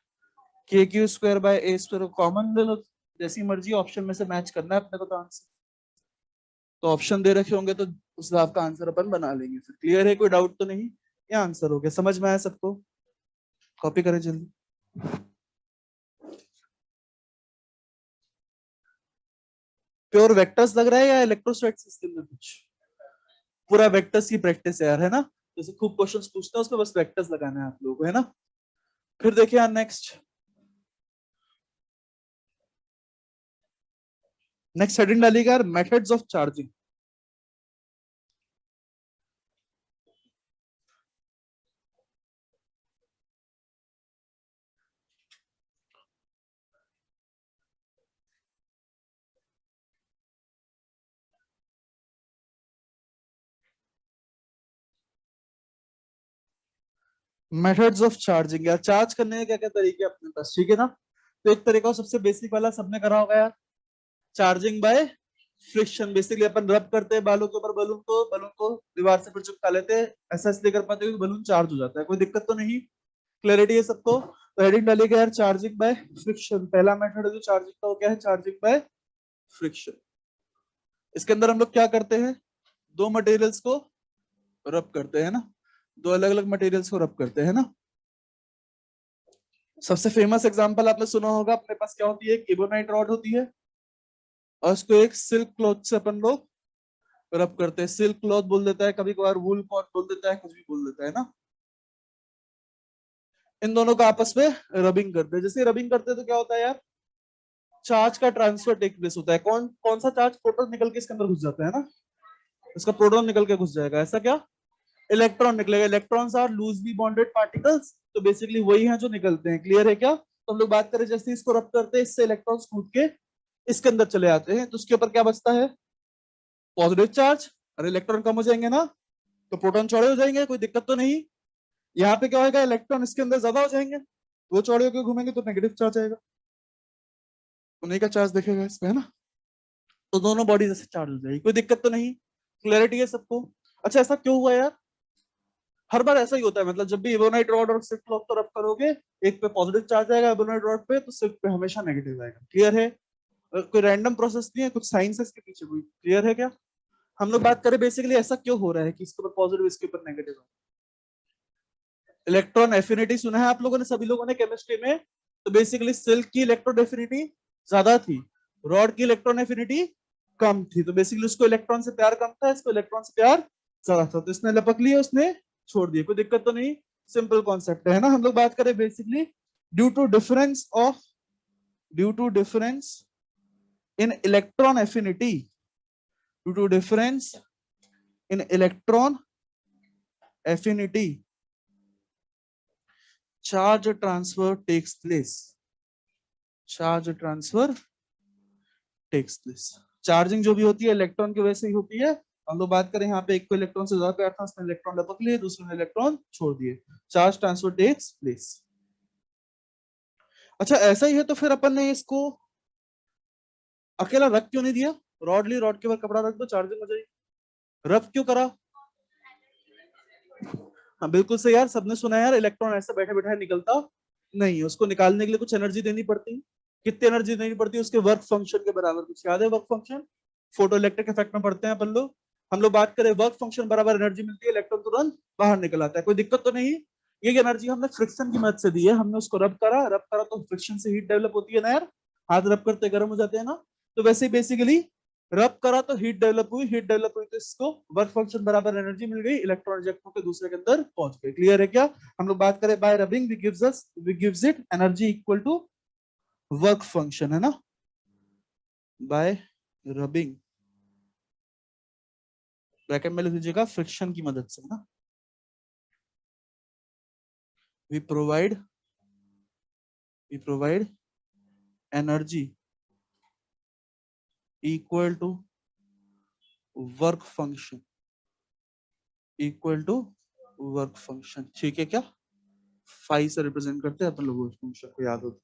K Q square by A square common ले लो, जैसी मर्जी ऑप्शन में से मैच करना है अपने को। तो आंसर तो ऑप्शन दे रखे होंगे तो उस हिसाब का आंसर अपन बना लेंगे फिर। क्लियर है? कोई डाउट तो नहीं? ये आंसर हो गया, समझ में आया सबको? कॉपी करें जल्दी। प्योर वेक्टर्स लग रहा है या इलेक्ट्रोस्टैटिक सिस्टम में कुछ? पूरा वेक्टर्स की प्रैक्टिस है यार, है ना? जैसे खूब क्वेश्चंस पूछते हैं उसमें बस वेक्टर्स लगाना है आप लोगों को, है ना? फिर देखिए यार नेक्स्ट नेक्स्ट हेडिंग डालिएगा यार, methods of charging. Methods of charging, यार चार्ज करने के क्या क्या तरीके अपने पास, ठीक है ना? तो एक तरीका सबसे बेसिक वाला सबने करा होगा यार, चार्जिंग बाय फ्रिक्शन। बेसिकली अपन रब करते हैं बालों के ऊपर बलून को दीवार से फिर चिपका लेते हैं, ऐसा इसलिए कर पाते हैं क्योंकि बलून चार्ज हो जाता है। कोई दिक्कत तो नहीं? क्लैरिटी है सबको? तो हेडिंग डालिएगा यार चार्जिंग बाय फ्रिक्शन। पहला मेथड है जो चार्जिंग का वो क्या है? Charging by friction. इसके अंदर हम लोग क्या करते हैं? दो मटेरियल्स को रब करते हैं ना, दो अलग अलग मटेरियल्स को रब करते हैं ना। सबसे फेमस एग्जांपल आपने सुना होगा, अपने पास क्या होती है? एक इबोनाइट रॉड होती है और उसको एक सिल्क क्लॉथ से अपन लोग रब करते हैं। सिल्क क्लॉथ बोल देता है, कभी कभार वूल क्लॉथ बोल देता है, कुछ भी बोल देता है ना। इन दोनों का आपस में रबिंग करते हैं। जैसे रबिंग करते हैं तो क्या होता है यार? चार्ज का ट्रांसफर टेक प्लेस होता है। कौन कौन सा चार्ज? प्रोटॉन निकल के इसके अंदर घुस जाता है ना, इसका प्रोटॉन निकल के घुस जाएगा। ऐसा क्या? इलेक्ट्रॉन निकलेगा। Electrons are loosely bonded particles, तो बेसिकली वही हैं जो निकलते हैं। क्लियर है क्या? तो हम लोग बात करें जैसे इसको रब करते हैं, इससे इलेक्ट्रॉन्स कूद के इसके अंदर चले आते हैं, तो उसके ऊपर क्या बचता है? Positive charge. और इलेक्ट्रॉन कम हो जाएंगे ना, तो प्रोटॉन चौड़े हो जाएंगे, कोई दिक्कत तो नहीं। यहाँ पे क्या होगा? इलेक्ट्रॉन इसके अंदर ज्यादा हो जाएंगे, वो चौड़े होकर घूमेंगे तो नेगेटिव चार्ज आएगा, उन्हीं का चार्ज दिखेगा इस पे, है ना। तो दोनों बॉडी जैसे चार्ज हो जाएगी, कोई दिक्कत तो नहीं। क्लैरिटी है सबको? अच्छा, ऐसा क्यों हुआ यार? हर बार ऐसा ही होता है, मतलब जब भी इबोनाइट रॉड और सिल्क क्लॉथ को रब करोगे, एक पे पॉजिटिव चार्ज आएगा इबोनाइट रॉड पे, तो सिल्क पे हमेशा नेगेटिव आएगा। क्लियर है? कोई रैंडम प्रोसेस नहीं है, कुछ साइंस है इसके पीछे कोई? क्लियर है क्या? हम लोग बात करें बेसिकली ऐसा क्यों हो रहा है कि इसके ऊपर पॉजिटिव इसके ऊपर नेगेटिव है। इलेक्ट्रॉन एफिनिटी सुना है आप लोगों ने, सभी लोगों ने केमिस्ट्री में? तो बेसिकली सिल्क की इलेक्ट्रॉन एफिनिटी ज्यादा थी, रॉड की इलेक्ट्रॉन एफिनिटी कम थी। तो बेसिकली उसको इलेक्ट्रॉन से प्यार कम था, इसको इलेक्ट्रॉन से प्यार ज्यादा था, तो इसने लपक लिया, उसने छोड़ दिया। कोई दिक्कत तो नहीं, सिंपल कॉन्सेप्ट है ना। हम लोग बात करें basically due to difference in electron affinity, due to difference in electron affinity, charge transfer takes place. Charge transfer takes place. Charging जो भी होती है इलेक्ट्रॉन की वजह से ही होती है। हम लोग बात करें यहाँ पे एक को इलेक्ट्रॉन से ज्यादा प्यार था, उसने इलेक्ट्रॉन लपक लिए, दूसरे ने इलेक्ट्रॉन छोड़ दिए, चार्ज ट्रांसफर टेक्स प्लेस। अच्छा, ऐसा ही है तो फिर अपन ने इसको अकेला रख क्यों नहीं दिया? रॉड ली, रॉड के ऊपर कपड़ा रख दो, चार्जिंग हो जाएगी। रब क्यों करा? हाँ बिल्कुल सही यार, सबने सुना है यार, इलेक्ट्रॉन ऐसे बैठे बैठे निकलता नहीं है, उसको निकालने के लिए कुछ एनर्जी देनी पड़ती है। कितनी एनर्जी देनी पड़ती है? उसके वर्क फंक्शन के बराबर। कुछ याद है work function? Photo electric effect में पढ़ते हैं अपन लोग। हम लोग बात करें वर्क फंक्शन बराबर एनर्जी मिलती है, इलेक्ट्रॉन तुरंत बाहर निकल आता है, कोई दिक्कत तो नहीं। ये एनर्जी हमने फ्रिक्शन की मदद से दी है, हमने उसको रब करा तो फ्रिक्शन से हीट डेवलप होती है ना यार, हाथ रब करते गर्म हो जाते हैं ना। तो वैसे बेसिकली रब करा तो हीट डेवलप हुई तो इसको वर्क फंक्शन बराबर एनर्जी मिल गई, इलेक्ट्रॉन रिजेक्ट होकर दूसरे के अंदर पहुंच गए। क्लियर है क्या? हम लोग बात करें by rubbing we gives it energy equal to work function, है ना। बाय रबिंग, ब्रैकेट में लिख लीजिएगा फ्रिक्शन की मदद से ना, we provide energy equal to work function, ठीक है क्या? फाइव से रिप्रेजेंट करते हैं अपन लोग उस फंक्शन को, याद हो?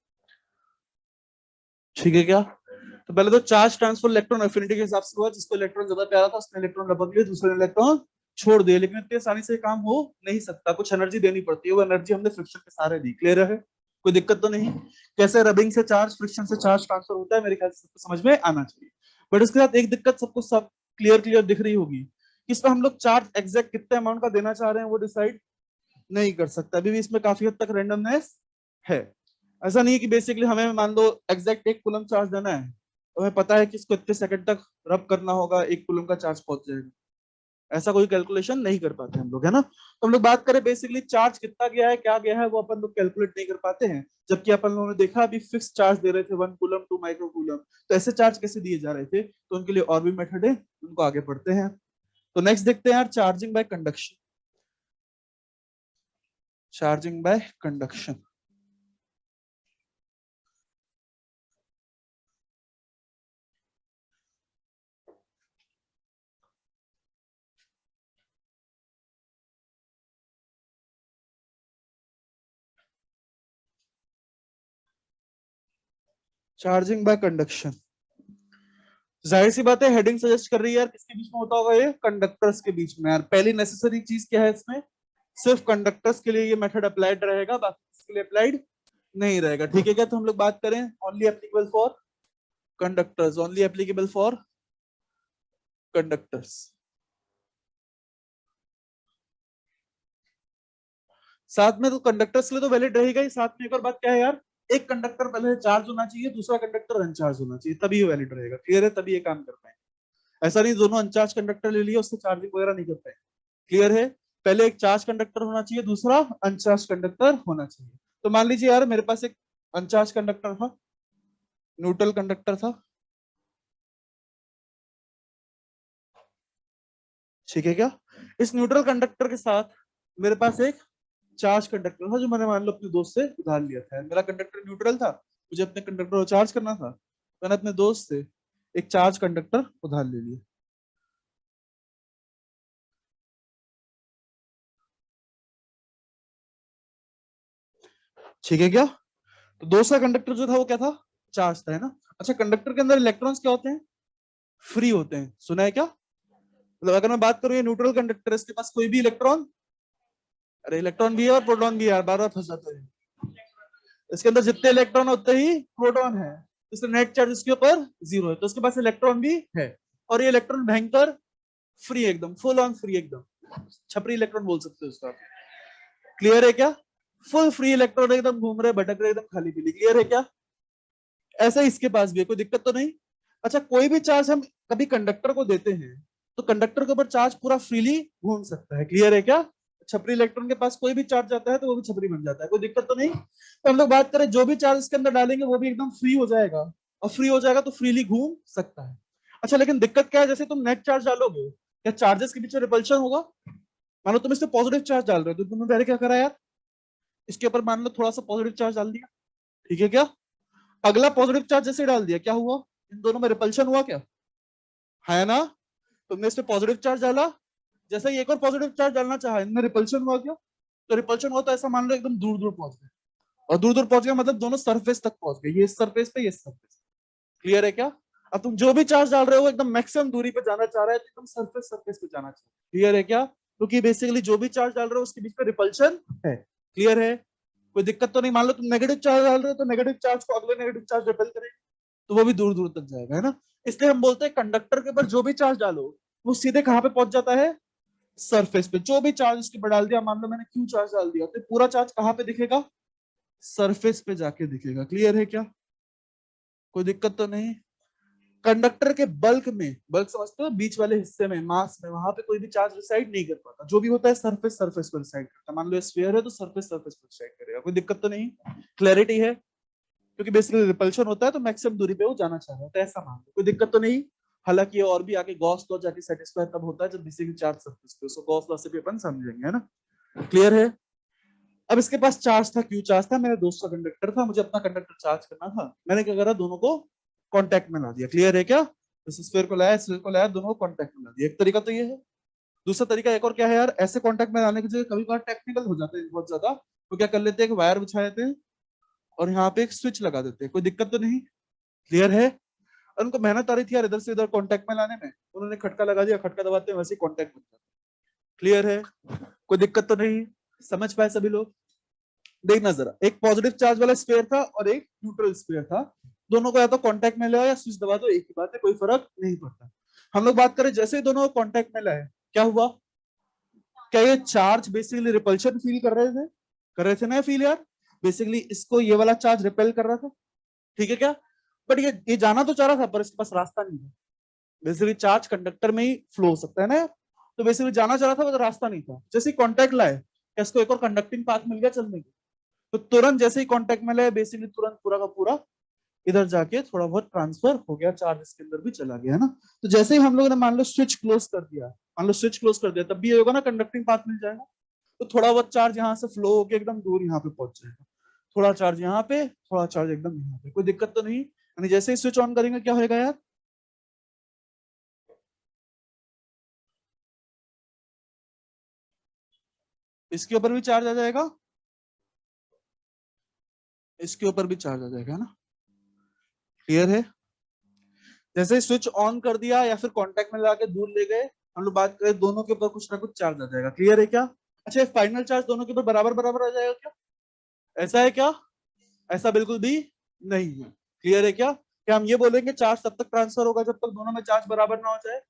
ठीक है क्या? तो पहले तो चार्ज ट्रांसफर इलेक्ट्रॉन एफिनिटी के हिसाब से हुआ, जिसको इलेक्ट्रॉन ज्यादा प्यारा था उसने इलेक्ट्रॉन लपक लिया, दूसरे ने इलेक्ट्रॉन छोड़ दिया। लेकिन इतनी आसानी से काम हो नहीं सकता, कुछ एनर्जी देनी पड़ती है, वो एनर्जी हमने फ्रिक्शन के सहारे दी। क्लियर है? कोई दिक्कत तो नहीं? कैसे रबिंग से चार्ज, फ्रिक्शन से चार्ज ट्रांसफर होता है, मेरे ख्याल से सबको समझ में आना चाहिए। बट उसके साथ एक दिक्कत सबको सब क्लियर दिख रही होगी, इसमें हम लोग चार्ज एग्जैक्ट कितने अमाउंट का देना चाह रहे हैं वो डिसाइड नहीं कर सकता, अभी भी इसमें काफी हद तक रेंडमनेस है। ऐसा नहीं है कि बेसिकली हमें मान लो एग्जैक्ट 1 कूलम चार्ज देना है, तो हमें पता है कि इसको इतने सेकंड तक रब करना होगा, 1 कूलम का चार्ज पहुंच जाएगा। ऐसा कोई कैलकुलेशन नहीं कर पाते हम लोग, है ना। तो हम लोग बात करें बेसिकली चार्ज कितना गया है, क्या गया है, वो अपन लोग कैलकुलेट नहीं कर पाते हैं। जबकि अपन लोगों ने देखा अभी फिक्स चार्ज दे रहे थे 1 कूलम 2 माइक्रो कूलम, तो ऐसे चार्ज कैसे दिए जा रहे थे, तो उनके लिए और भी मेथड है, उनको आगे पढ़ते हैं। तो नेक्स्ट देखते हैं यार, charging by conduction. Charging by conduction, charging by conduction. जाहिर सी बात है हेडिंग सजेस्ट कर रही है यार, किसके बीच में होता होगा ये? कंडक्टर्स के बीच में। यार पहली नेसेसरी चीज क्या है इसमें? सिर्फ कंडक्टर्स के लिए ये मेथड अप्लाइड रहेगा, बाकी के लिए अप्लाइड नहीं रहेगा। ठीक है क्या? तो हम लोग बात करें only applicable for conductors, only applicable for conductors. साथ में तो कंडक्टर्स के लिए तो वैलिड रहेगा ही, साथ में एक और बात क्या है यार, एक कंडक्टर पहले चार्ज होना चाहिए, दूसरा कंडक्टर अनचार्ज होना चाहिए, तभी वैलिड रहेगा। क्लियर है? तभी ये काम कर पाए। ऐसा नहीं दोनों अनचार्ज कंडक्टर ले लिए उससे चार्जिंग वगैरह नहीं कर पाए। क्लियर है? पहले एक चार्ज कंडक्टर होना चाहिए, दूसरा अनचार्ज कंडक्टर होना चाहिए। तो मान लीजिए यार मेरे पास एक अनचार्ज कंडक्टर था, न्यूट्रल कंडक्टर था, ठीक है क्या? इस न्यूट्रल कंडक्टर के साथ मेरे पास एक चार्ज कंडक्टर था जो मैंने मान लो अपने दोस्त से उधार लिया था। मेरा कंडक्टर न्यूट्रल था, मुझे अपने कंडक्टर को चार्ज करना था, मैंने अपने दोस्त से एक चार्ज कंडक्टर उधार ले लिया। ठीक है क्या? तो दोस्त का कंडक्टर जो था वो क्या था? चार्ज था, है ना? अच्छा, कंडक्टर के अंदर इलेक्ट्रॉन्स क्या होते हैं? फ्री होते हैं। सुना है क्या? मतलब अगर मैं बात करूं ये न्यूट्रल कंडक्टर, इसके पास कोई भी इलेक्ट्रॉन, अरे इलेक्ट्रॉन भी है और प्रोटॉन भी है, बार बार फंस जाता है। इसके अंदर जितने इलेक्ट्रॉन होते ही प्रोटॉन है, इसलिए नेट चार्ज इसके ऊपर 0 है, तो इसके पास इलेक्ट्रॉन भी है। और ये इलेक्ट्रॉन भयंकर फ्री, एकदम फुल ऑन फ्री, एकदम छपरी इलेक्ट्रॉन बोल सकते हो उसका। क्लियर है क्या? फुल फ्री इलेक्ट्रॉन, एकदम घूम रहे भटक रहे, एकदम खाली पीली। क्लियर है क्या? ऐसा ही इसके पास भी है, कोई दिक्कत तो नहीं। अच्छा, कोई भी चार्ज हम कभी कंडक्टर को देते हैं तो कंडक्टर के ऊपर चार्ज पूरा फ्रीली घूम सकता है। क्लियर है क्या? छपरी इलेक्ट्रॉन के पास कोई भी चार्ज जाता है तो वो भी छपरी बन जाता है, कोई दिक्कत तो नहीं। तो हम लोग बात करें जो भी चार्ज इसके अंदर डालेंगे वो भी एकदम फ्री हो जाएगा, और फ्री हो जाएगा तो फ्रीली घूम सकता है। अच्छा, लेकिन दिक्कत क्या है, जैसे तुम नेट चार्ज डालोगे, क्या चार्जेस के बीच में रिपल्शन होगा? मान लो तुम इसमें पॉजिटिव चार्ज डाल रहे हो, तो तुमने पहले क्या करा यार, इसके ऊपर मान लो थोड़ा सा पॉजिटिव चार्ज डाल दिया, ठीक है क्या? अगला पॉजिटिव चार्ज जैसे डाल दिया, क्या हुआ? इन दोनों में रिपल्शन हुआ क्या? है ना? तुमने इसमें पॉजिटिव चार्ज डाला, जैसे ही एक और पॉजिटिव चार्ज डालना चाहा, इनमें रिपल्शन हुआ क्या? तो रिपल्शन हुआ तो ऐसा मान लो एकदम दूर दूर पहुंच गए, और दूर दूर पहुंच गए मतलब दोनों सरफेस तक पहुंच गए, ये इस सरफेस पे, ये इस सरफेस। क्लियर है क्या? अब तुम जो भी चार्ज डाल रहे हो एकदम मैक्सिमम दूरी पे जाना चाह रहा है, तो एकदम सरफेस सरफेस पे जाना चाहिए। क्लियर है क्या? क्योंकि बेसिकली जो भी चार्ज डाल रहे हो उसके बीच में रिपल्शन है। क्लियर है? कोई दिक्कत तो नहीं। मान लो तुम नेगेटिव चार्ज डाल रहे हो तो नेगेटिव चार्ज को अगले नेगेटिव चार्ज रिपेल करेगा, तो वो भी दूर दूर तक जाएगा, है ना? इसलिए हम बोलते हैं कंडक्टर के ऊपर जो भी चार्ज डालो वो सीधे कहां पे पहुंच जाता है? सरफेस पे। जो भी चार्ज इसके ऊपर डाल दिया, मान लो मैंने क्यू चार्ज डाल दिया, तो पूरा चार्ज कहां पे दिखेगा? सरफेस पे जाके दिखेगा। क्लियर है क्या? कोई दिक्कत तो नहीं। कंडक्टर के बल्क में, बल्क समझते हो, बीच वाले हिस्से में, मास में, वहां पे कोई भी चार्ज रिसाइड नहीं कर पाता। जो भी होता है सरफेस सरफेस पर रिसाइड करता है। मान लो स्फीयर है तो सरफेस सरफेस पर रिसाइड करेगा। कोई दिक्कत तो नहीं। क्लैरिटी है? क्योंकि बेसिकली रिपल्शन होता है तो मैक्सिमम दूरी पे वो जाना चाह रहा होता है, ऐसा मान लो। कोई दिक्कत तो नहीं। हालांकि और भी आगे गॉस लॉ जाके सेटिस्फाई तब होता है जब बेसिकली चार्ज सरफेस पे, उसको गॉस लॉ से भी अपन समझेंगे, है ना? क्लियर है? अब इसके पास चार्ज था, क्यू चार्ज था, मेरे दोस्त का कंडक्टर था, मुझे अपना कंडक्टर चार्ज करना था, मैंने क्या करा, दोनों को कांटेक्ट में ला दिया। क्लियर है क्या? इस स्फीयर को लाया, स्फीयर को लाया, दोनों को कांटेक्ट में ला दिया। एक तरीका तो ये है। दूसरा तरीका एक और क्या है यार, ऐसे कांटेक्ट में लाने की जगह कभी कभार टेक्निकल हो जाते हैं बहुत ज्यादा, तो क्या कर लेते हैं, एक वायर बिछा देते हैं और यहाँ पे एक स्विच लगा देते हैं। कोई दिक्कत तो नहीं। क्लियर है? और उनको मेहनत आ रही थी यार इधर से इधर कांटेक्ट में लाने में, उन्होंने खटका लगा दिया, खटका दबाते हैं वैसे ही कांटेक्ट बन जाता है। क्लियर है? कोई दिक्कत तो नहीं। समझ पाए सभी लोग? देखना जरा, एक पॉजिटिव चार्ज वाला स्फीयर था और एक न्यूट्रल स्फीयर था, दोनों को या तो कांटेक्ट में लाओ या स्विच दबा दो, एक ही बात है, कोई फर्क नहीं पड़ता। हम लोग बात करें जैसे ही दोनों को कांटेक्ट में लाए, क्या हुआ? क्या ये चार्ज बेसिकली रिपल्शन फील कर रहे थे ना फील यार? बेसिकली इसको ये वाला चार्ज रिपेल कर रहा था, ठीक है क्या? बट ये जाना तो चाह रहा था पर इसके पास रास्ता नहीं था। बेसिकली चार्ज कंडक्टर में ही फ्लो हो सकता है ना यार, तो बेसिकली जाना चाह रहा था पर रास्ता नहीं था। जैसे ही कांटेक्ट लाए, इसको एक और कंडक्टिंग पाथ मिल गया चलने की, तो तुरंत जैसे ही कांटेक्ट में लाए बेसिकली तुरंत पूरा का पूरा इधर जाके थोड़ा बहुत ट्रांसफर हो गया, चार्ज इसके अंदर भी चला गया, है ना? तो जैसे ही हम लोगों ने मान लो स्विच क्लोज कर दिया, मान लो स्विच क्लोज कर दिया, तब भी ये होगा ना, कंडक्टिंग पाथ मिल जाएगा, तो थोड़ा बहुत चार्ज यहाँ से फ्लो होकर एकदम दूर यहाँ पे पहुंच जाएगा, थोड़ा चार्ज यहाँ पे, थोड़ा चार्ज एकदम यहाँ पे। कोई दिक्कत तो नहीं। यानी जैसे ही स्विच ऑन करेंगे क्या होगा यार, इसके ऊपर भी चार्ज आ जाएगा, इसके ऊपर भी चार्ज आ जाएगा, है ना? क्लियर है? जैसे ही स्विच ऑन कर दिया या फिर कांटेक्ट में लगा के दूर ले गए, हम लोग बात करें दोनों के ऊपर कुछ ना कुछ चार्ज आ जाएगा। क्लियर है क्या? अच्छा, फाइनल चार्ज दोनों के ऊपर बराबर बराबर आ जाएगा क्या? ऐसा है क्या? ऐसा बिल्कुल भी नहीं है। क्लियर है क्या? क्या हम ये बोलेंगे चार्ज तब तक ट्रांसफर होगा जब तक दोनों में चार्ज बराबर ना हो जाए?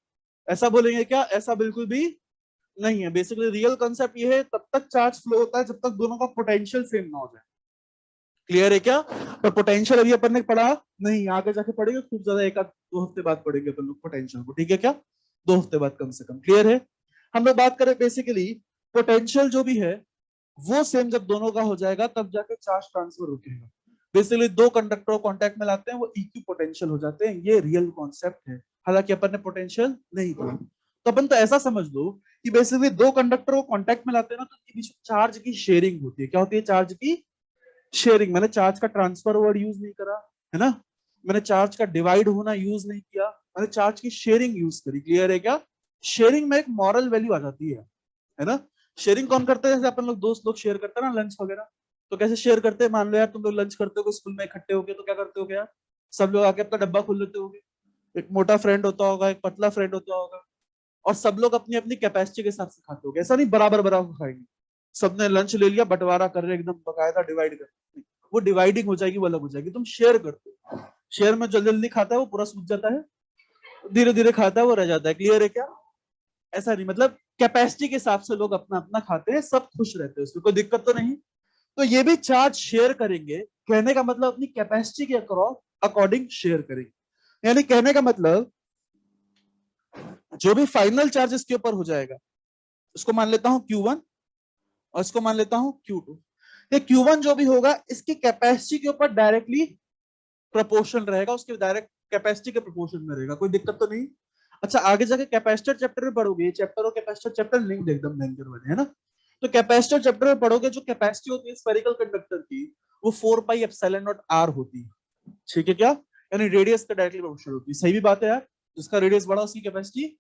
ऐसा बोलेंगे क्या? ऐसा बिल्कुल भी नहीं है। बेसिकली रियल कॉन्सेप्ट ये है, तब तक चार्ज फ्लो होता है जब तक दोनों का पोटेंशियल सेम ना हो जाए। क्लियर है क्या? पर पोटेंशियल अभी अपन ने पढ़ा नहीं, आगे जाके पढ़ेंगे खूब ज्यादा, एक आध 2 हफ्ते बाद पढ़ेंगे अपन लोग पोटेंशियल को, ठीक है क्या? 2 हफ्ते बाद कम से कम। क्लियर है? हम लोग बात करें बेसिकली पोटेंशियल जो भी है वो सेम जब दोनों का हो जाएगा तब जाके चार्ज ट्रांसफर रुकेगा। बेसिकली दो कंडक्टर कॉन्टैक्ट में लाते हैं वो इक्वी पोटेंशियल हो जाते हैं, ये रियल कॉन्सेप्ट है। हालांकि अपन ने पोटेंशियल नहीं पढ़ा, तो अपन तो ऐसा समझ लो कि बेसिकली दो कंडक्टर को कॉन्टैक्ट में लाते हैं ना, तो उनके बीच में चार्ज की शेयरिंग होती है। क्या होती है? चार्ज की शेयरिंग। मैंने चार्ज का ट्रांसफर वर्ड यूज नहीं करा, है ना? मैंने चार्ज का डिवाइड होना यूज नहीं किया, मैंने चार्ज की शेयरिंग यूज करी। क्लियर है क्या? शेयरिंग में एक मॉरल वैल्यू आ जाती है ना? शेयरिंग कौन करते हैं? जैसे अपन लोग दोस्त लोग शेयर करते हैं ना लंच वगैरह, तो कैसे शेयर करते हैं? मान लो यार तुम लोग लंच करते हो स्कूल में इकट्ठे होके, तो क्या करते हो यार? सब लोग आके अपना डब्बा खोल लेते होगे। एक मोटा फ्रेंड होता होगा, एक पतला फ्रेंड होता होगा, और सब लोग अपनी अपनी कैपेसिटी के हिसाब से खाते होगे। ऐसा नहीं बराबर बराबर खाएंगे, सबने लंच ले लिया, बंटवारा कर रहे एकदम बकायदा डिवाइड कर, वो डिवाइडिंग हो जाएगी, वो अलग हो जाएगी। तुम शेयर करते हो, शेयर में जल्दी जल्दी खाता है वो पूरा सूख जाता है, धीरे धीरे खाता है वो रह जाता है। क्लियर है क्या? ऐसा नहीं, मतलब कैपेसिटी के हिसाब से लोग अपना अपना खाते हैं, सब खुश रहते हैं, उसमें कोई दिक्कत तो नहीं। तो ये भी चार्ज शेयर करेंगे, कहने का मतलब अपनी कैपेसिटी के अकॉर्डिंग शेयर करेंगे। यानी कहने का मतलब जो भी फाइनल चार्ज इसके ऊपर हो जाएगा उसको मान लेता हूं Q1 और इसको मान लेता हूं Q2। ये Q1 जो भी होगा इसकी कैपेसिटी के ऊपर डायरेक्टली प्रोपोर्शनल रहेगा, उसके डायरेक्ट कैपेसिटी के प्रोपोर्शन में रहेगा, कोई दिक्कत तो नहीं। अच्छा, आगे जाके कैपेसिटर चैप्टर में पढ़ोगे, चैप्टर और कैपेसिटर चैप्टर लिंक्ड एकदम भयंकर वाले, है ना? तो कैपेसिटर चैप्टर में पढ़ोगे, जो कैपेसिटी होती है स्फेरिकल कंडक्टर की वो 4 पाई एप्सिलॉन नॉट आर होती है। ठीक है क्या? यानी रेडियस का डायरेक्टली प्रोपोर्शनल होती है। सही भी बात है यार, जिसका रेडियस बड़ा उसकी कैपेसिटी,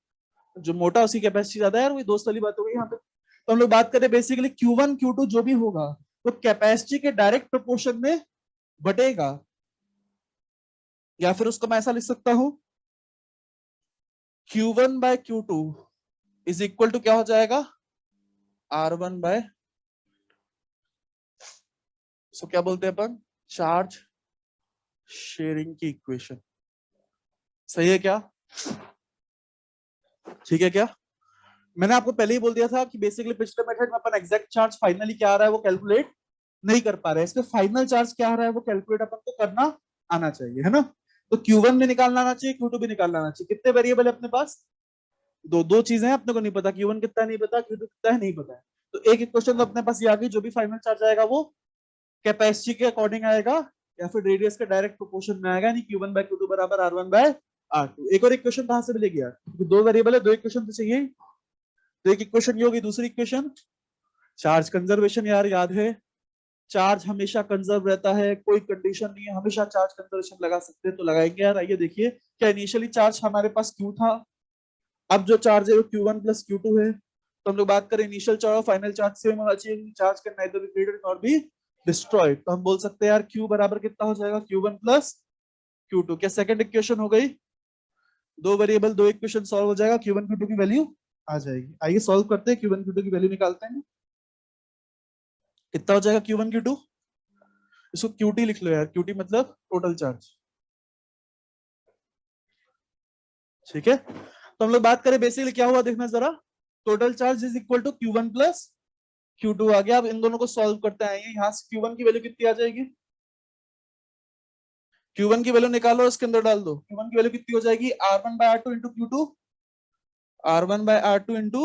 जो मोटा उसकी कैपेसिटी ज्यादा है यार, वही दोस्त वाली बात हो गई यहाँ पे। तो हम लोग बात करें बेसिकली Q1 Q2 जो भी होगा वो कैपेसिटी के डायरेक्ट प्रोपोर्शन में बटेगा, या फिर उसको मैं ऐसा लिख सकता हूं Q1 bye Q2 is equal to क्या हो जाएगा? R1 बाय, सो क्या बोलते हैं अपन? चार्ज शेयरिंग की इक्वेशन। सही है क्या? ठीक है क्या? मैंने आपको पहले ही बोल दिया था कि बेसिकली पिछले मेथड में अपन एग्जैक्ट चार्ज फाइनली क्या आ रहा है वो कैलकुलेट नहीं कर पा रहे हैं, इसमें फाइनल चार्ज क्या आ रहा है वो कैलकुलेट अपन को करना आना चाहिए, है ना? तो Q1 भी निकालना आना चाहिए, Q2 भी निकालना आना चाहिए। कितने वेरिएबल है अपने पास? दो दो चीजें हैं, अपने को नहीं पता Q1 कितना नहीं पता, Q2 कितना है नहीं पता है। तो एक इक्वेशन तो अपने पास ये आ गई, जो भी फाइनल चार्ज आएगा वो कैपेसिटी के अकॉर्डिंग आएगा या फिर रेडियस के डायरेक्ट प्रोपोर्शन में आएगा, यानी Q1 बाय Q2 बराबर R1 बाय R2। एक और इक्वेशन कहां से मिलेगी यार? दो वेरिएबल है, दो इक्वेशन तो चाहिए। तो एक इक्वेशन ये होगी, दूसरी इक्वेशन चार्ज कंजर्वेशन। यार याद है, चार्ज हमेशा कंजर्व रहता है, कोई कंडीशन नहीं है, हमेशा चार्ज कंजर्वेशन लगा सकते हैं तो लगाएंगे यार। आइए देखिए, क्या इनिशियली चार्ज हमारे पास Q था, अब जो चार्ज है वो Q1 प्लस Q2 है। तो हम लोग बात करें इनिशियल चार्ज और फाइनल चार्ज सेम होना चाहिए, charge can neither be created not be destroyed. तो हम बोल सकते हैं यार Q बराबर कितना हो जाएगा? Q1 plus Q2। क्या सेकंड इक्वेशन हो गई? दो वेरिएबल दो इक्वेशन सॉल्व हो जाएगा, Q1 Q2 की वैल्यू आ जाएगी। आइए सॉल्व करते हैं, Q1 Q2 की वैल्यू निकालते हैं। कितना हो जाएगा Q1 Q2? इसको QT लिख लो यार, QT मतलब टोटल चार्ज। ठीक है, तो हम लोग बात करें बेसिकली क्या हुआ देखना जरा। Total charge is equal to Q1 plus Q2 आ गया। अब इन दोनों को सॉल्व करते आएंगे, यहाँ से Q1 की वैल्यू कितनी आ जाएगी? Q1 की वैल्यू निकालो, इसके अंदर डाल दो। Q1 की वैल्यू कितनी हो जाएगी? R1 bye R2 into Q2, R1 bye R2 into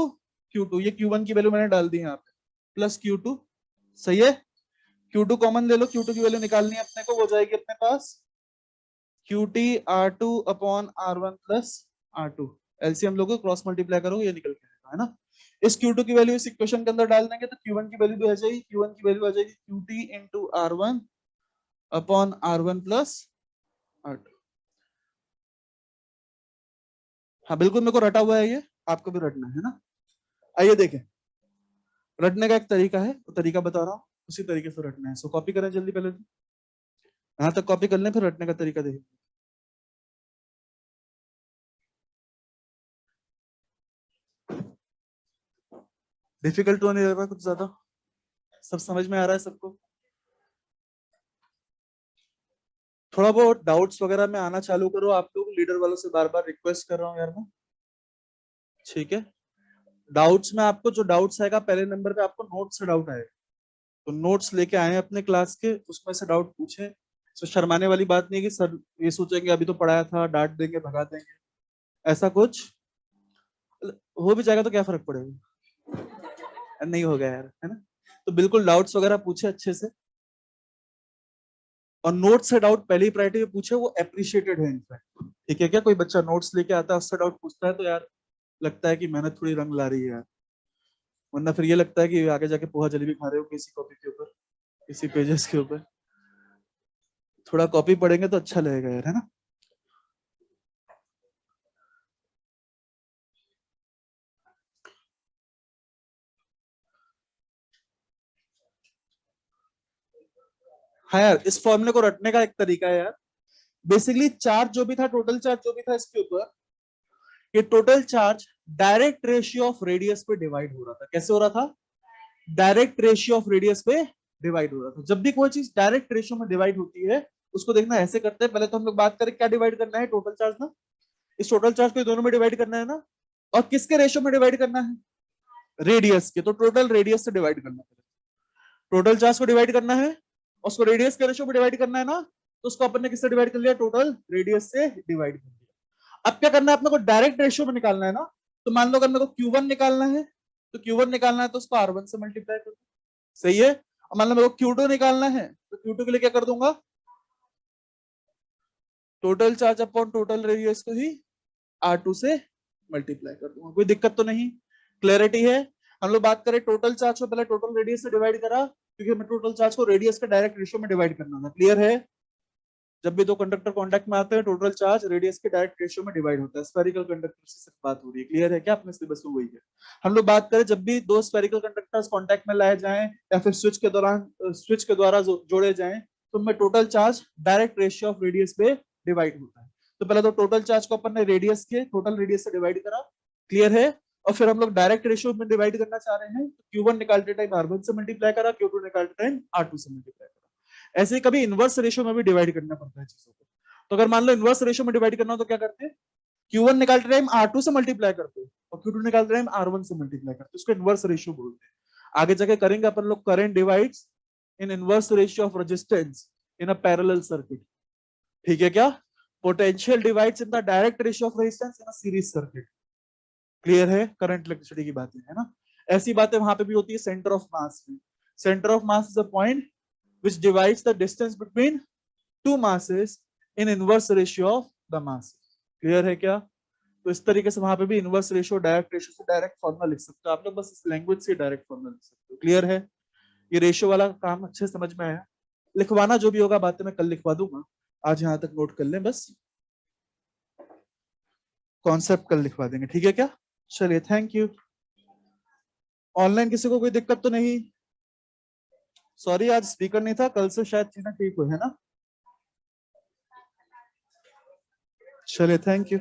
Q2। ये Q1 की वैल्यू मैंने डाल दी यहाँ पे, प्लस Q2। सही है, Q2 कॉमन ले लो, Q2 की वैल्यू निकालनी है अपने को, हो जाएगी अपने पास QT R2 upon R1 plus R2। LCM लोगों क्रॉस मल्टीप्लाई करोगे ये निकल के आएगा, है ना? इस Q2 की वैल्यू इस इक्वेशन के अंदर डाल देंगे तो Q1 की वैल्यू भी आ जाएगी, Q1 की वैल्यू आ जाएगी QT into R1 upon R1 plus R2। हाँ बिल्कुल, मेरे को रटा हुआ है ये, आपको भी रटना है ना? आइए देखें, रटने का एक तरीका है, वो तरीका बता रहा हूँ, उसी तरीके से रटना है। सो कॉपी करें जल्दी, पहले तो यहाँ तक कॉपी कर लें, फिर रटने का तरीका देखें। डिफिकल्ट तो नहीं लग रहा कुछ ज्यादा? सब समझ में आ रहा है सबको? थोड़ा बहुत डाउट्स वगैरह में आना चालू करो आप लोग, लीडर वालों से बार बार रिक्वेस्ट कर रहा हूँ यार मैं, ठीक है। डाउट्स में आपको जो डाउट्स आएगा पहले नंबर पे आपको नोट्स से डाउट आएगा, तो नोट्स लेके आए अपने क्लास के, उसमें से डाउट पूछे। तो शर्माने वाली बात नहीं है कि सर ये सोचेंगे अभी तो पढ़ाया था, डांट देंगे भगा देंगे, ऐसा कुछ हो भी जाएगा तो क्या फर्क पड़ेगा, नहीं होगा यार, है ना। तो बिल्कुल डाउट्स वगैरह पूछे अच्छे से, और नोट्स से डाउट पहली प्रायोरिटी में पूछे, वो अप्रिशिएटेड है इनफैक्ट, ठीक है क्या। कोई बच्चा नोट्स लेके आता है उससे डाउट पूछता है तो यार लगता है कि मेहनत थोड़ी रंग ला रही है यार, वरना फिर ये लगता है कि आगे जाके पोहा जलेबी खा रहे हो किसी कॉपी के ऊपर, किसी पेजेस के ऊपर। थोड़ा कॉपी पढ़ेंगे तो अच्छा लगेगा यार, है ना। हाँ यार, इस फॉर्मूले को रटने का एक तरीका है यार। बेसिकली चार्ज जो भी था, टोटल चार्ज जो भी था इसके ऊपर, ये total charge direct ratio of radius पे डिवाइड हो रहा था। कैसे हो रहा था? डायरेक्ट रेशियो ऑफ रेडियस पे डिवाइड हो रहा था। जब भी कोई चीज डायरेक्ट रेशियो में डिवाइड होती है उसको देखना ऐसे करते हैं। पहले तो हम लोग बात करें क्या डिवाइड करना है, टोटल चार्ज ना। इस टोटल चार्ज को दोनों में डिवाइड करना है ना, और किसके रेशियो में डिवाइड करना है? रेडियस के। तो टोटल रेडियस से डिवाइड करना है, टोटल चार्ज को डिवाइड करना है, उसको रेडियस के रेशियो में डिवाइड करना है ना, तो उसको अपन ने किससे डिवाइड कर लिया? टोटल रेडियस से डिवाइड कर लिया। अब क्या करना है अपने को? डायरेक्ट रेशियो में निकालना है ना। तो मान लो अगर मेरे को Q1 निकालना है, तो Q1 निकालना है तो उसको R1 से मल्टीप्लाई कर दो, सही है। और मान लो मेरे को Q2 निकालना है, तो Q2 के लिए क्या कर दूंगा? Total charge upon total radius को ही R2 से मल्टीप्लाई कर दूंगा। कोई दिक्कत तो नहीं? क्लैरिटी है? हम लोग बात करें टोटल चार्ज को पहले टोटल रेडियस से डिवाइड करा, क्योंकि हमें टोटल चार्ज को रेडियस के डायरेक्ट रेशियो में डिवाइड करना था। क्लियर है? जब भी दो कंडक्टर कांटेक्ट में आते हैं टोटल चार्ज रेडियस के डायरेक्ट रेशियो में डिवाइड होता है। स्फेरिकल कंडक्टर से सिर्फ बात हो रही है। क्लियर है क्या? अपने सिलेबस में वही है। हम लोग बात करें जब भी दो स्फेरिकल कंडक्टर्स कांटेक्ट में लाए जाएं या फिर स्विच के दौरान स्विच के द्वारा जोड़े जाएं, तो उनमें total charge direct ratio of radius पे डिवाइड होता है। तो पहले तो टोटल चार्ज को अपन ने रेडियस के टोटल रेडियस से डिवाइड करा। क्लियर है? और फिर हम लोग डायरेक्ट रेशियो में डिवाइड करना चाह रहे हैं, तो Q1 निकालते टाइम R1 से मल्टीप्लाई करा, Q2 निकालते टाइम R2 से मल्टीप्लाई करा। ऐसे ही कभी इनवर्स रेशियो में भी डिवाइड करना पड़ता है चीजों को। तो अगर मान लो इनवर्स रेशियो में डिवाइड करना हो तो क्या करते हैं? Q1 निकालते टाइम R2 से मल्टीप्लाई करते हैं और Q2 निकालते टाइम R1 से मल्टीप्लाई करते हैं। उसको इनवर्स रेशियो बोलते हैं। आगे जाके करेंगे अपन लोग current divides in inverse ratio of resistance in a parallel circuit, ठीक है क्या। Potential divides in the direct ratio of resistance in a series circuit. Clear है? करंट इलेक्ट्रिसिटी की बातें है ना। ऐसी बातें वहां पे भी होती है सेंटर ऑफ मास में। Centre of mass is a point which divides the distance between two masses in inverse ratio of the masses. Clear है क्या? तो इस तरीके से वहां पे भी इनवर्स रेशियो डायरेक्ट रेशियो से डायरेक्ट फॉर्मूला लिख सकते हो आप लोग, बस इस लैंग्वेज से डायरेक्ट फॉर्मूला लिख सकते हो। क्लियर है? ये रेशियो वाला काम अच्छे समझ में आया? लिखवाना जो भी होगा बातें मैं कल लिखवा दूंगा, आज यहाँ तक नोट कर लें बस, कॉन्सेप्ट कल लिखवा देंगे, ठीक है क्या। चलिए, थैंक यू। ऑनलाइन किसी को कोई दिक्कत तो नहीं? सॉरी आज स्पीकर नहीं था, कल से शायद चीजें ठीक हुई है ना। चलिए, थैंक यू।